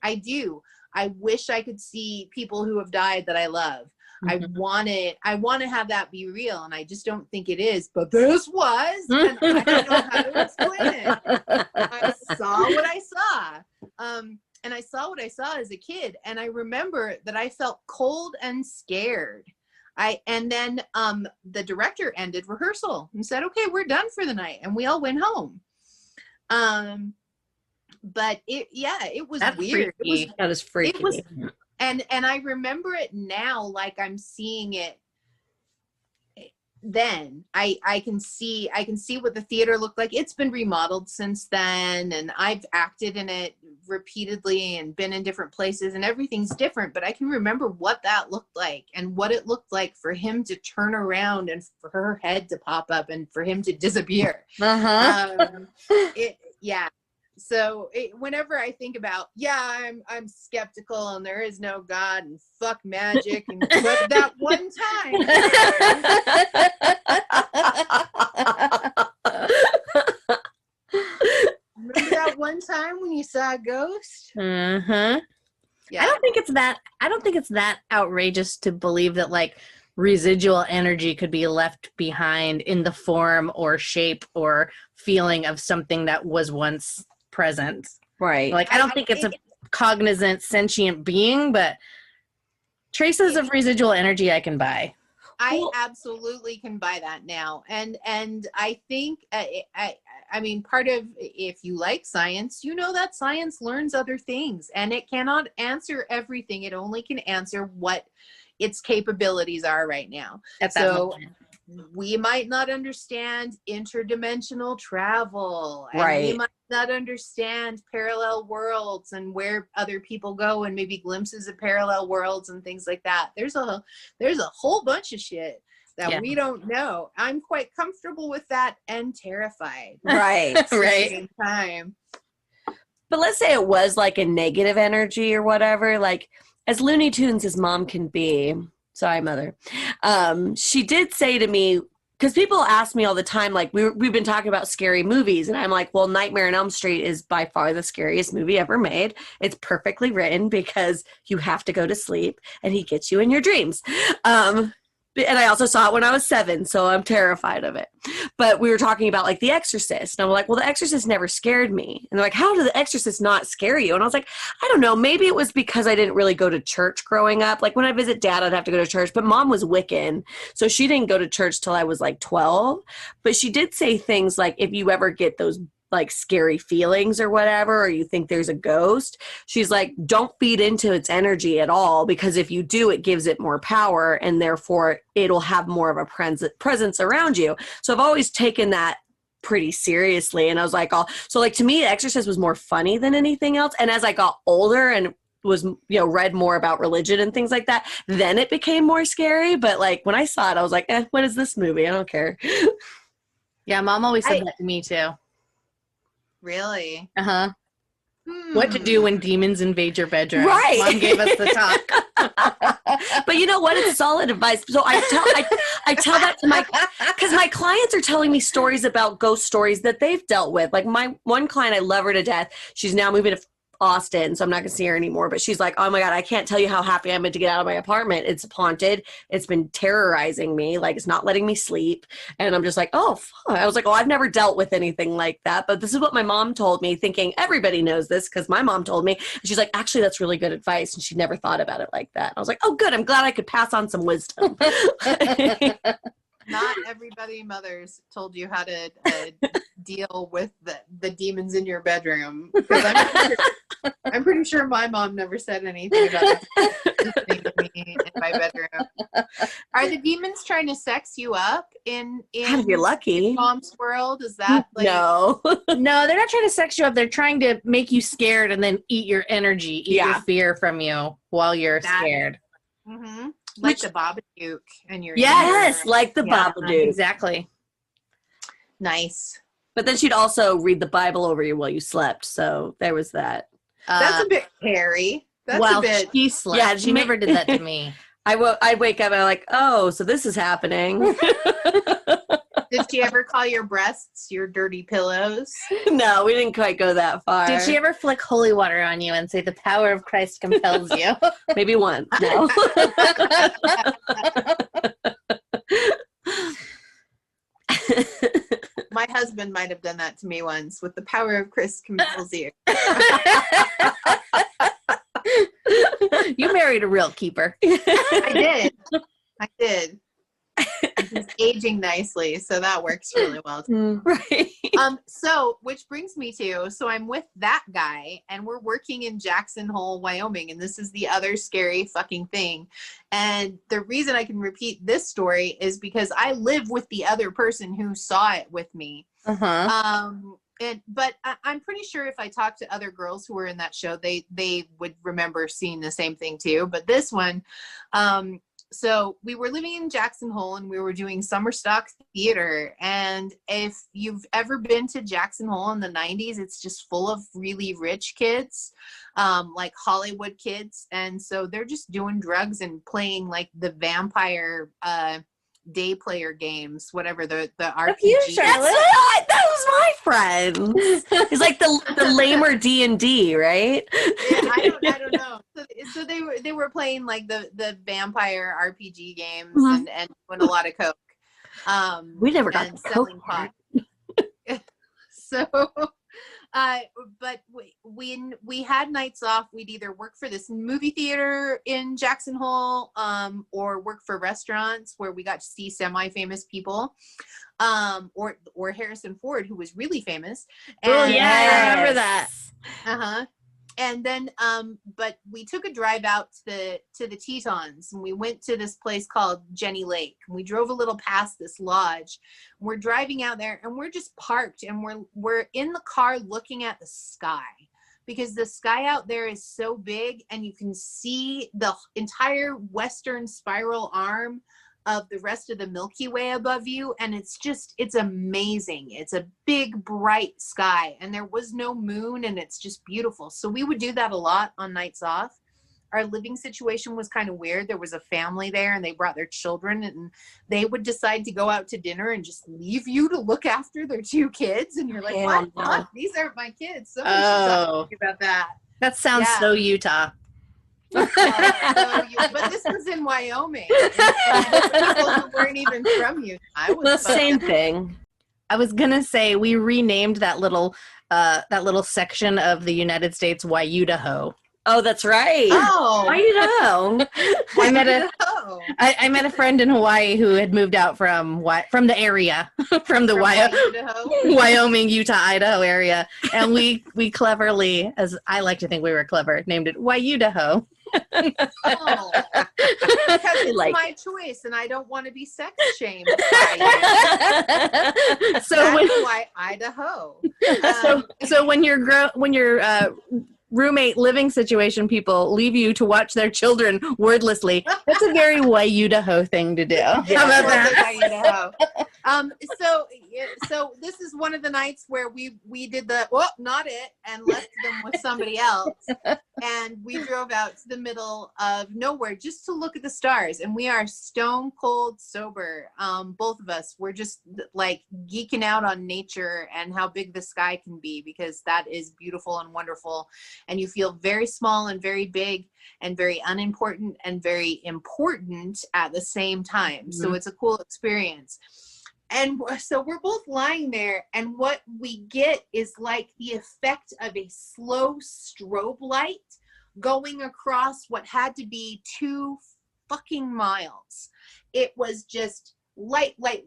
I do. I wish I could see people who have died that I love. Mm-hmm. I want to have that be real, and I just don't think it is. But this was, and I don't know how to explain it. I saw what I saw. And I saw what I saw as a kid, and I remember that I felt cold and scared. And then the director ended rehearsal and said, "Okay, we're done for the night," and we all went home. But it was weird.
That is freaky.
It was, and I remember it now like I'm seeing it then. I can see what the theater looked like. It's been remodeled since then, and I've acted in it repeatedly and been in different places, and everything's different, but I can remember what that looked like and what it looked like for him to turn around and for her head to pop up and for him to disappear. whenever I think about, I'm skeptical and there is no God and fuck magic, and but that one time, remember that one time when you saw a ghost?
Mm-hmm.
Yeah.
I don't think it's that outrageous to believe that like residual energy could be left behind in the form or shape or feeling of something that was once present.
Right.
Like I don't think it's a cognizant sentient being, but traces of residual energy I can buy.
I absolutely can buy that now. And I think, I mean, part of, if you like science, you know that science learns other things and it cannot answer everything. It only can answer what its capabilities are right now.
At that moment.
We might not understand interdimensional travel, and
Right.
we might not understand parallel worlds and where other people go, and maybe glimpses of parallel worlds and things like that. There's a whole bunch of shit that we don't know. I'm quite comfortable with that and terrified.
Right.
At the
Right.
same time.
But let's say it was like a negative energy or whatever, like as Looney Tunes as mom can be. Sorry, mother. She did say to me, because people ask me all the time, like we've been talking about scary movies, and I'm like, well, Nightmare on Elm Street is by far the scariest movie ever made. It's perfectly written because you have to go to sleep and he gets you in your dreams. And I also saw it when I was 7, so I'm terrified of it. But we were talking about like The Exorcist, and I'm like, well, The Exorcist never scared me. And they're like, how did The Exorcist not scare you? And I was like, I don't know. Maybe it was because I didn't really go to church growing up. Like when I visit dad, I'd have to go to church. But mom was Wiccan, so she didn't go to church till I was like 12. But she did say things like, if you ever get those like scary feelings or whatever, or you think there's a ghost, she's like, don't feed into its energy at all, because if you do, it gives it more power and therefore it'll have more of a presence around you. So I've always taken that pretty seriously, and I was like, so like to me, Exorcist was more funny than anything else. And as I got older and was, read more about religion and things like that, then it became more scary. But like when I saw it, I was like, what is this movie? I don't care.
Yeah, mom always said that to me too.
Really?
Uh-huh. What to do when demons invade your bedroom.
Right.
Mom gave us the talk.
But you know what? It's solid advice. So I tell that to because my clients are telling me stories about ghost stories that they've dealt with. Like my one client, I love her to death. She's now moving to Austin, so I'm not going to see her anymore. But she's like, oh my God, I can't tell you how happy I'm to get out of my apartment. It's haunted. It's been terrorizing me. Like, it's not letting me sleep. And I'm just like, oh, fuck. I was like, I've never dealt with anything like that. But this is what my mom told me, thinking everybody knows this because my mom told me. And she's like, actually, that's really good advice. And she never thought about it like that. I was like, oh, good. I'm glad I could pass on some wisdom.
Not everybody mothers told you how to deal with the demons in your bedroom. I'm pretty sure my mom never said anything about listening to me in my bedroom. Are the demons trying to sex you up in
God, you're lucky.
mom's world? Is that like
No.
No, they're not trying to sex you up. They're trying to make you scared and then eat your energy, eat your fear from you while you're scared.
Mm-hmm. Like the Babadook and your
Yes, like the Babadook.
Exactly.
Nice.
But then she'd also read the Bible over you while you slept. So there was that.
That's a bit hairy. That's
well,
a bit.
she slept.
Yeah,
She never did that to me.
I'd wake up and I'm like, oh, so this is happening.
Did she ever call your breasts your dirty pillows?
No, we didn't quite go that far.
Did she ever flick holy water on you and say the power of Christ compels you?
Maybe once. No.
My husband might have done that to me once with the power of Chris compels you.
You married a real keeper.
I did. He's aging nicely, so that works really well.
Right.
So which brings me to, so I'm with that guy and we're working in Jackson Hole, Wyoming, and this is the other scary fucking thing. And the reason I can repeat this story is because I live with the other person who saw it with me.
Uh-huh.
But I'm pretty sure if I talked to other girls who were in that show, they would remember seeing the same thing too. But this one, So we were living in Jackson Hole and we were doing summer stock theater. And if you've ever been to Jackson Hole in the 90s, it's just full of really rich kids, like Hollywood kids. And so they're just doing drugs and playing like the vampire day player games, whatever the RPG.
You, Charlotte. That was my friend. He's like the lamer D&D, right?
Yeah, I don't know. So they were playing like the vampire RPG games and doing a lot of coke.
We never got the coke
selling pot. So, but when we had nights off, we'd either work for this movie theater in Jackson Hole, or work for restaurants where we got to see semi-famous people, or Harrison Ford, who was really famous. And,
Oh yeah, I remember that.
And then, but we took a drive out to the Tetons, and we went to this place called Jenny Lake. And we drove a little past this lodge. We're driving out there, and we're just parked, and we're in the car looking at the sky, because the sky out there is so big, and you can see the entire western spiral arm of the rest of the Milky Way above you, and it's amazing. It's a big bright sky, and there was no moon, and it's just beautiful. So we would do that a lot on nights off. Our living situation was kind of weird. There was a family there, and they brought their children, and they would decide to go out to dinner and just leave you to look after their two kids, and you're like, what? These aren't my kids. Somebody should talk to me about that.
That sounds so Utah.
But this was in Wyoming, and people who weren't even from Utah. I was
same thing.
I was gonna say we renamed that little section of the United States Wyudaho.
Oh, that's right.
Oh,
Wyudaho.
I met a friend in Hawaii who had moved out from the area, from the Wyoming, Utah, Idaho area, and we cleverly, as I like to think we were clever, named it Wyudaho.
Because it's my choice, and I don't want to be sex shamed by you. So that's why Idaho.
So when your roommate living situation people leave you to watch their children wordlessly, that's a very Wyudaho thing to do. How about that?
So this is one of the nights where we did the not it, and left them with somebody else, and we drove out to the middle of nowhere just to look at the stars, and we are stone cold sober. Both of us, we're just like geeking out on nature and how big the sky can be, because that is beautiful and wonderful, and you feel very small and very big and very unimportant and very important at the same time. Mm-hmm. So it's a cool experience. And so we're both lying there, and what we get is like the effect of a slow strobe light going across what had to be 2 fucking miles. It was just light, like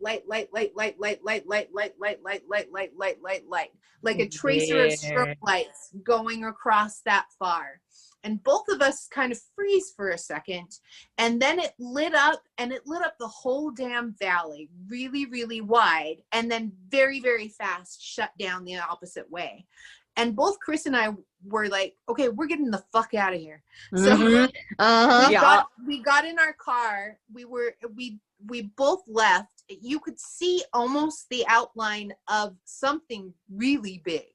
a tracer of strobe lights going across that far. And both of us kind of freeze for a second, and then it lit up, and it lit up the whole damn valley really, really wide, and then very, very fast shut down the opposite way. And both Chris and I were like, okay, we're getting the fuck out of here. So we got in our car. We both left. You could see almost the outline of something really big.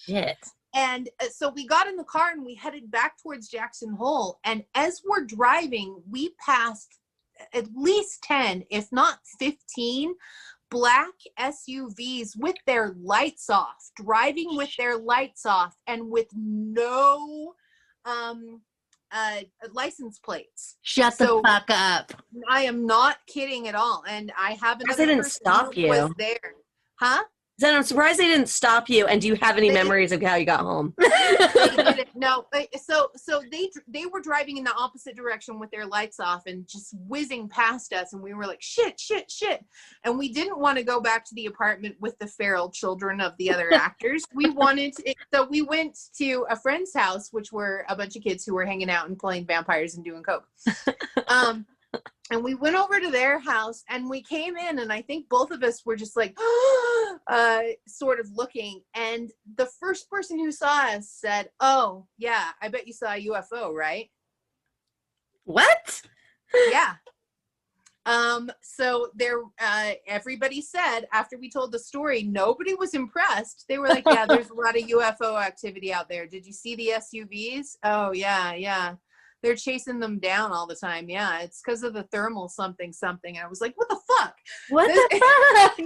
Shit.
And so we got in the car and we headed back towards Jackson Hole. And as we're driving, we passed at least 10, if not 15, black SUVs with their lights off, driving with their lights off, and with no license plates.
Shut the fuck up.
I am not kidding at all. And I have another
person
didn't
stop you.
Was there. Huh?
Then I'm surprised they didn't stop you. And do you have any memories of how you got home?
They didn't. No. So they were driving in the opposite direction with their lights off and just whizzing past us, and we were like, shit. And we didn't want to go back to the apartment with the feral children of the other actors. We wanted to, so we went to a friend's house, which were a bunch of kids who were hanging out and playing vampires and doing coke. And we went over to their house, and we came in, and I think both of us were just like, sort of looking. And the first person who saw us said, "Oh, yeah, I bet you saw a UFO, right?"
What?
Yeah. So there, everybody said after we told the story, nobody was impressed. They were like, yeah, there's a lot of UFO activity out there. Did you see the SUVs? Oh yeah, yeah. They're chasing them down all the time. Yeah, it's because of the thermal something. And I was like, what the fuck?
What the fuck?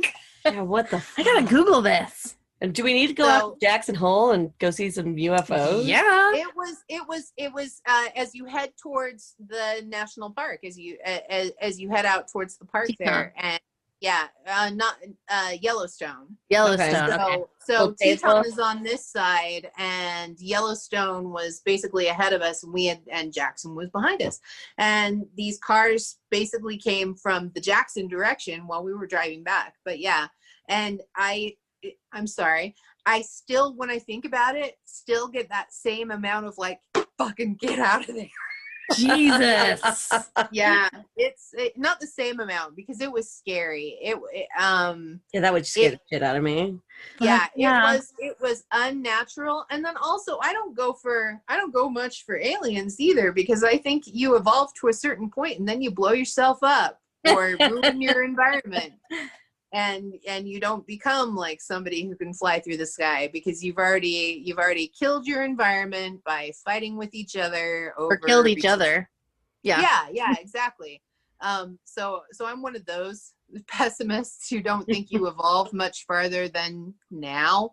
Yeah, what the
I gotta Google this.
And do we need to go out to Jackson Hole and go see some UFOs?
Yeah.
It was as you head towards the national park, as you head out towards the park there, and not Yellowstone.
Yellowstone.
Okay.
Okay.
So
Okay,
Teton is on this side, and Yellowstone was basically ahead of us, and Jackson was behind us. And these cars basically came from the Jackson direction while we were driving back. But yeah, and I'm sorry. I still, when I think about it, still get that same amount of like, fucking get out of there.
Jesus.
Yeah, it's not the same amount because it was scary.
Yeah, that would scare the shit out of me.
Yeah,
Yeah.
it was unnatural. And then also I don't go much for aliens either, because I think you evolve to a certain point and then you blow yourself up or ruin your environment. And you don't become like somebody who can fly through the sky because you've already killed your environment by fighting with each other over
Or killed each other. Yeah.
Yeah, exactly. So I'm one of those pessimists who don't think you evolve much farther than now.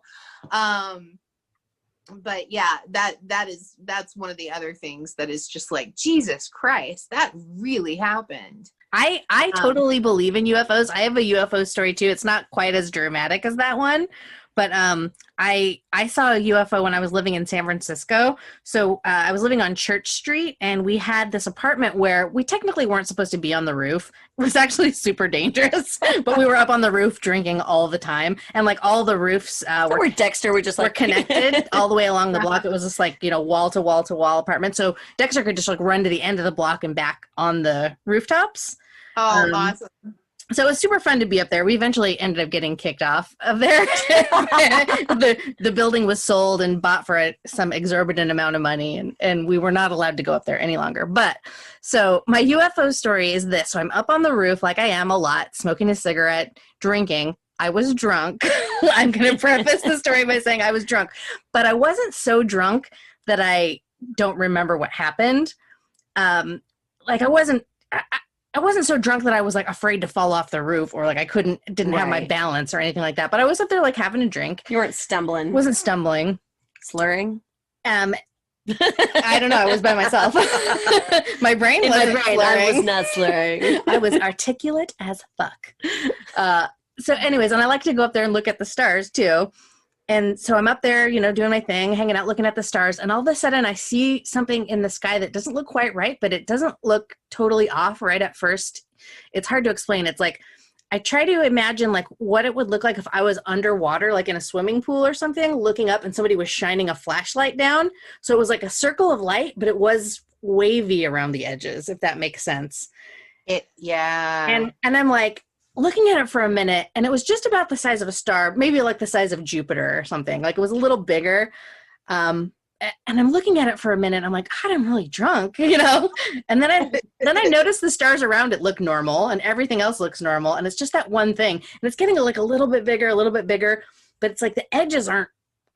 But yeah, that's one of the other things that is just like, Jesus Christ, that really happened.
I totally believe in UFOs. I have a UFO story too. It's not quite as dramatic as that one, but I saw a UFO when I was living in San Francisco. So I was living on Church Street, and we had this apartment where we technically weren't supposed to be on the roof. It was actually super dangerous, but we were up on the roof drinking all the time, and like all the roofs
Where Dexter would just
were
like
connected all the way along the block. It was just like, wall to wall to wall apartment. So Dexter could just like run to the end of the block and back on the rooftops.
Oh, awesome.
So it was super fun to be up there. We eventually ended up getting kicked off of there. The building was sold and bought for some exorbitant amount of money, and we were not allowed to go up there any longer. But so my UFO story is this. So I'm up on the roof like I am a lot, smoking a cigarette, drinking. I was drunk. I'm going to preface the story by saying I was drunk, but I wasn't so drunk that I don't remember what happened. Like I wasn't so drunk that I was like afraid to fall off the roof, or like I didn't have my balance or anything like that. But I was up there like having a drink.
You weren't stumbling.
Wasn't stumbling.
Slurring.
I don't know. I was by myself. My brain wasn't slurring.
I was not slurring.
I was articulate as fuck. So anyways, and I like to go up there and look at the stars too. And so I'm up there, doing my thing, hanging out, looking at the stars. And all of a sudden I see something in the sky that doesn't look quite right, but it doesn't look totally off right at first. It's hard to explain. It's like, I try to imagine like what it would look like if I was underwater, like in a swimming pool or something, looking up and somebody was shining a flashlight down. So it was like a circle of light, but it was wavy around the edges, if that makes sense.
Yeah.
And I'm like, looking at it for a minute, and it was just about the size of a star, maybe like the size of Jupiter or something. Like it was a little bigger. And I'm looking at it for a minute. I'm like, God, I'm really drunk, And then I noticed the stars around it look normal, and everything else looks normal, and it's just that one thing, and it's getting like a little bit bigger, but it's like the edges aren't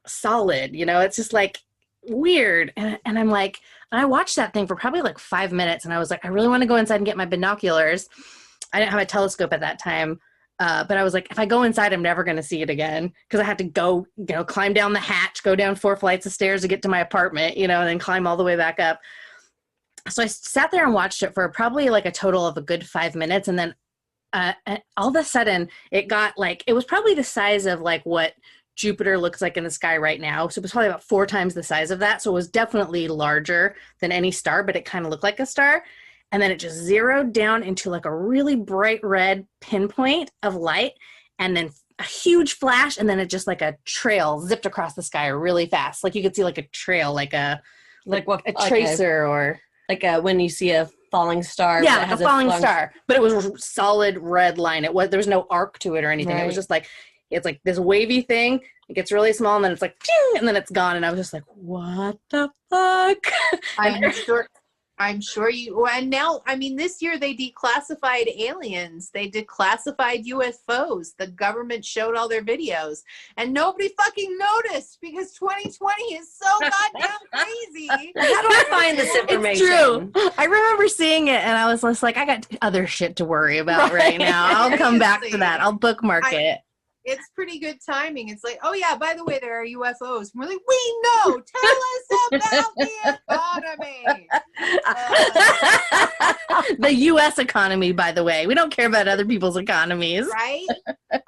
solid. It's just like weird. And I'm like, and I watched that thing for probably like 5 minutes, and I was like, I really want to go inside and get my binoculars. I didn't have a telescope at that time, but I was like, if I go inside, I'm never going to see it again, because I had to go, climb down the hatch, go down 4 flights of stairs to get to my apartment, and then climb all the way back up. So I sat there and watched it for probably like a total of a good 5 minutes, and then all of a sudden it got like, it was probably the size of like what Jupiter looks like in the sky right now. So it was probably about 4 times the size of that. So it was definitely larger than any star, but it kind of looked like a star. And then it just zeroed down into like a really bright red pinpoint of light, and then a huge flash, and then it just like a trail zipped across the sky really fast. Like you could see like a trail, like a tracer, or
like when you see a falling star.
Yeah, like a falling star. But it was a solid red line. There was no arc to it or anything. Right. It was just like, it's like this wavy thing. It gets really small, and then it's like, ting, and then it's gone. And I was just like, what the fuck?
I'm sure you, and now, I mean, this year they declassified aliens. They declassified UFOs. The government showed all their videos and nobody fucking noticed because 2020 is so goddamn crazy.
How do I find this information?
It's true. I remember seeing it and I was just like, I got other shit to worry about right now. I'll come back to that. I'll bookmark it.
It's pretty good timing. It's like, oh yeah, by the way, there are UFOs. We're like, we know. Tell us about the economy.
The U.S. economy, by the way. We don't care about other people's economies.
Right?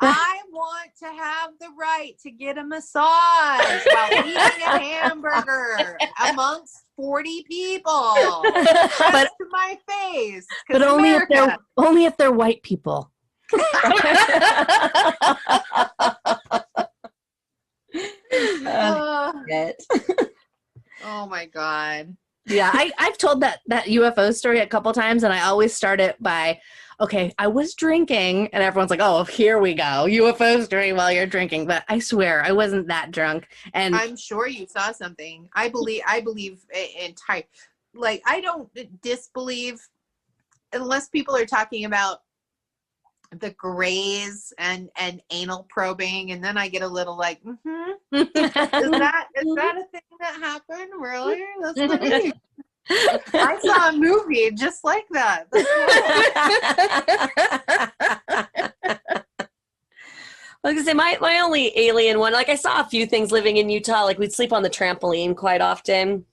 I want to have the right to get a massage while eating a hamburger amongst 40 people. But to my face.
But only if they're white people.
Oh my God.
Yeah, I've told that UFO story a couple times, and I always start it by, okay, I was drinking, and everyone's like, oh, here we go, UFO story while you're drinking. But I swear, I wasn't that drunk. And
I'm sure you saw something. I believe in type. Like, I don't disbelieve unless people are talking about the grays and anal probing, and then I get a little like, is that a thing that happened? Really? That's funny. I saw a movie just like that.
I was gonna say my only alien one, like I saw a few things living in Utah, like we'd sleep on the trampoline quite often.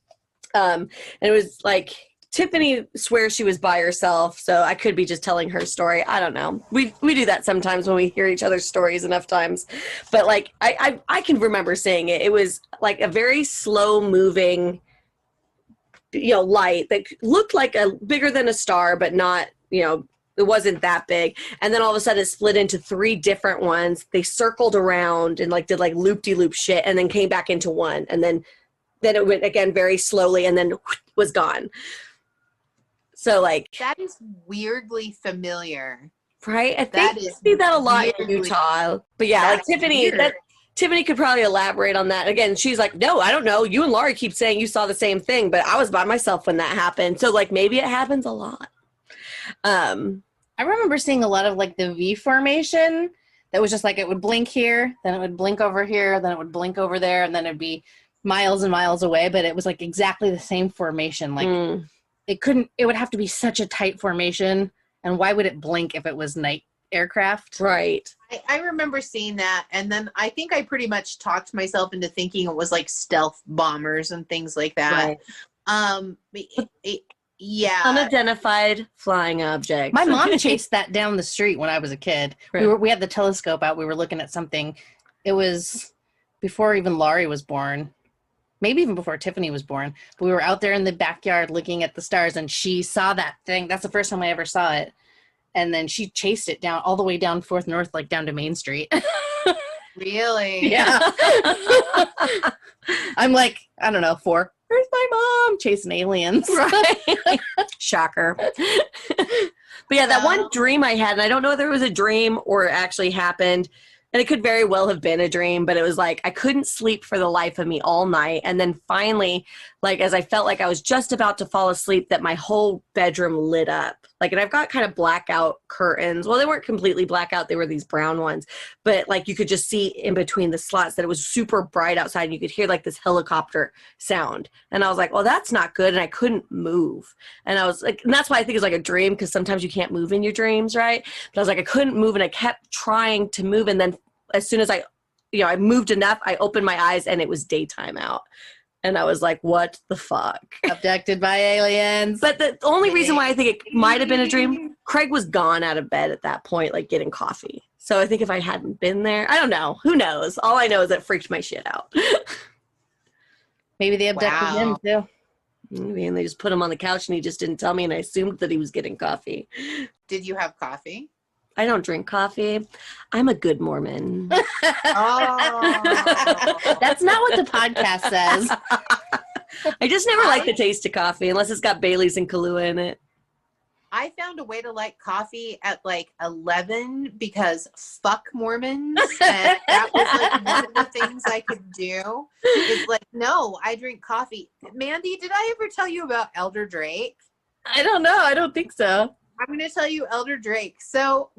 And it was like Tiffany swears she was by herself, so I could be just telling her story. I don't know. We do that sometimes when we hear each other's stories enough times. But like I can remember seeing it. It was like a very slow moving, light that looked like a bigger than a star, but not, it wasn't that big. And then all of a sudden it split into 3 different ones. They circled around and like did like loop-de-loop shit and then came back into one. And then it went again very slowly and then was gone. So like
that is weirdly familiar,
right? I think you see that a lot in Utah. But yeah, like Tiffany could probably elaborate on that. Again, she's like, no, I don't know. You and Laurie keep saying you saw the same thing, but I was by myself when that happened. So like maybe it happens a lot.
I remember seeing a lot of like the V formation that was just like it would blink here, then it would blink over here, then it would blink over there, and then it'd be miles and miles away, but it was like exactly the same formation. Like it would have to be such a tight formation, and why would it blink if it was night aircraft?
Right.
I remember seeing that, and then I think I pretty much talked myself into thinking it was like stealth bombers and things like that. Right. Yeah.
Unidentified flying objects.
My mom chased that down the street when I was a kid. Right. We had the telescope out. We were looking at something. It was before even Laurie was born. Maybe even before Tiffany was born. But we were out there in the backyard looking at the stars, and she saw that thing. That's the first time I ever saw it. And then she chased it down all the way down 4th North, like down to Main Street.
Really?
Yeah. I'm like, I don't know, 4. Where's my mom? Chasing aliens.
Right. Shocker. But yeah, that one dream I had, and I don't know whether it was a dream or it actually happened, and it could very well have been a dream, but it was like I couldn't sleep for the life of me all night. And then finally, like as I felt like I was just about to fall asleep, that my whole bedroom lit up. Like, and I've got kind of blackout curtains. Well, they weren't completely blackout. They were these brown ones. But like you could just see in between the slots that it was super bright outside, and you could hear like this helicopter sound. And I was like, well, that's not good. And I couldn't move. And I was like, and that's why I think it's like a dream, because sometimes you can't move in your dreams, right? But I was like, I couldn't move, and I kept trying to move. And then as soon as I moved enough, I opened my eyes and it was daytime out. And I was like, what the fuck?
Abducted by aliens.
But the only reason why I think it might have been a dream, Craig was gone out of bed at that point, like getting coffee. So I think if I hadn't been there, I don't know. Who knows? All I know is it freaked my shit out.
Maybe they abducted him too.
Maybe, and they just put him on the couch and he just didn't tell me, and I assumed that he was getting coffee.
Did you have coffee?
I don't drink coffee. I'm a good Mormon.
Oh.
That's not what the podcast says.
I just never like the taste of coffee unless it's got Bailey's and Kahlua in it.
I found a way to like coffee at like 11 because fuck Mormons. And that was like one of the things I could do. It's like, no, I drink coffee. Mandy, did I ever tell you about Elder Drake?
I don't know. I don't think so.
I'm going to tell you Elder Drake. So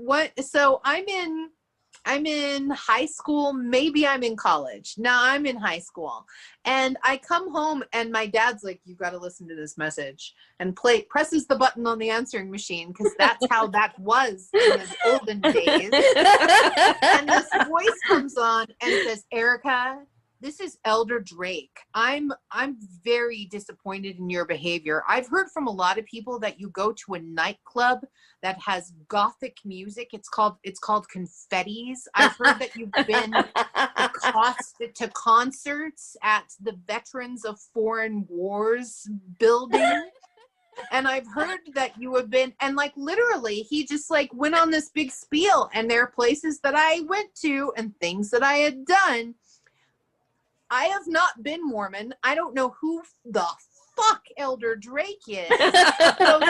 I'm in high school. Maybe I'm in college. No, I'm in high school. And I come home and my dad's like, you've got to listen to this message, and presses the button on the answering machine, because that's how that was in the olden days. And this voice comes on and says, Erica, this is Elder Drake. I'm very disappointed in your behavior. I've heard from a lot of people that you go to a nightclub that has gothic music. It's called Confettis. I've heard that you've been to concerts at the Veterans of Foreign Wars building. And I've heard that you have been, and like literally he just like went on this big spiel, and there are places that I went to and things that I had done. I have not been Mormon. I don't know who the fuck Elder Drake is. So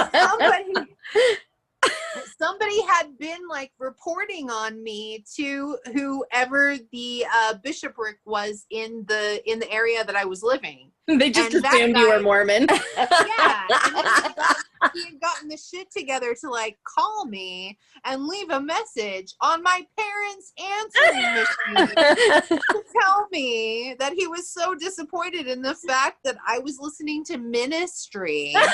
somebody had been like reporting on me to whoever the bishopric was in the area that I was living.
They just assumed you were Mormon.
Yeah. And he had gotten the shit together to like call me and leave a message on my parents' answering machine to tell me that he was so disappointed in the fact that I was listening to ministry.
Are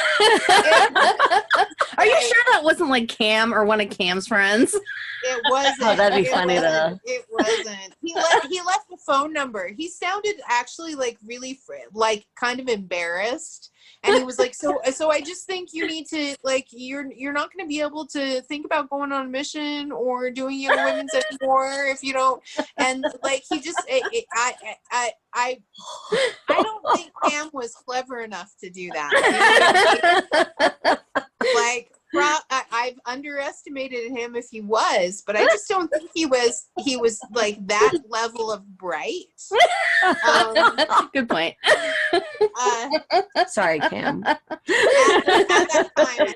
you sure that wasn't like Cam or one of Cam's friends?
It wasn't.
Oh, that'd be funny though.
It wasn't. He left a phone number. He sounded actually like really like kind of embarrassed, and he was like, so I just think you need to like you're not going to be able to think about going on a mission or doing Young Women's anymore if you don't. And like he just I don't think Cam was clever enough to do that. You know what I mean? Like. I've underestimated him if he was, but I just don't think he was like that level of bright.
Good point.
Sorry, Cam.
At that time,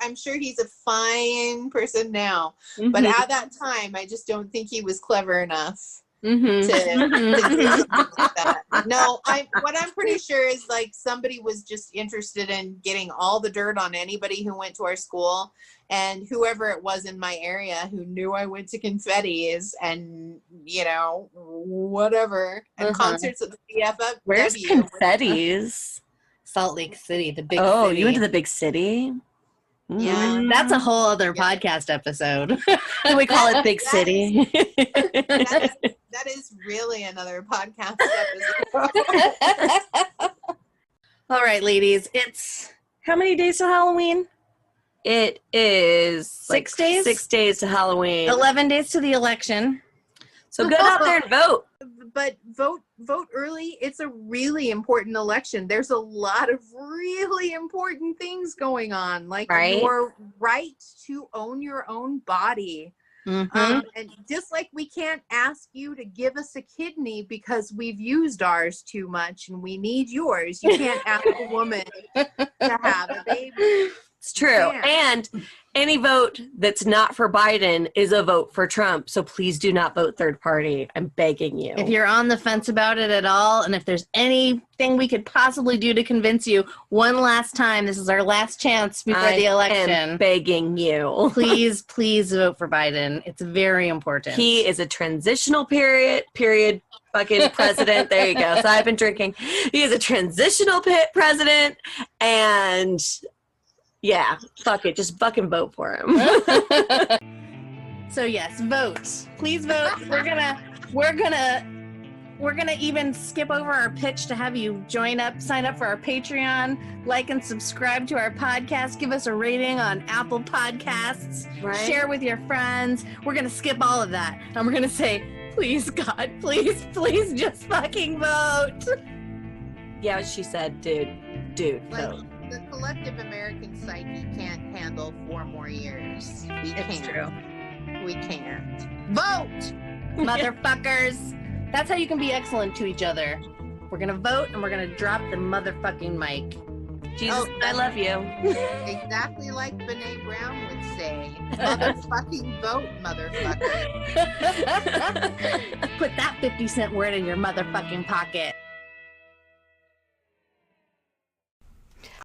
I'm sure he's a fine person now, but at that time, I just don't think he was clever enough. To do something like that. No, what I'm pretty sure is like somebody was just interested in getting all the dirt on anybody who went to our school, and whoever it was in my area who knew I went to Confettis and whatever, and concerts at the CFW.
Where's Confettis?
Salt Lake City, the big
Oh,
city.
you went to the big city?
Yeah.
That's a whole other podcast episode.
We call it Big City.
That is really another podcast episode.
All right, ladies. It's
How many days to Halloween? It is
6 days?
6 days to Halloween.
11 days to the election.
So get out there and vote.
But vote early. It's a really important election. There's a lot of really important things going on, like your right to own your own body. And just like we can't ask you to give us a kidney because we've used ours too much and we need yours, you can't ask a woman to have a baby.
It's true. And any vote that's not for Biden is a vote for Trump. So please do not vote third party. I'm begging you.
If you're on the fence about it at all, and if there's anything we could possibly do to convince you one last time, this is our last chance before the election.
I'm begging you.
Please vote for Biden. It's very important.
He is a transitional period fucking president. There you go. So I've been drinking. He is a transitional president, and yeah, fuck it. Just fucking vote for him.
So yes, vote. Please vote. We're gonna even skip over our pitch to have you sign up for our Patreon, like and subscribe to our podcast, give us a rating on Apple Podcasts, share with your friends. We're gonna skip all of that, and we're gonna say, please God, please just fucking vote.
Yeah, what she said, dude, vote.
The collective American psyche can't handle 4 more years.
It's true.
We can't. Vote!
Motherfuckers. That's how you can be excellent to each other. We're gonna vote and we're gonna drop the motherfucking mic.
Jesus, I love you.
Exactly like Brene Brown would say. Motherfucking vote, motherfucker.
Put that 50-cent word in your motherfucking pocket.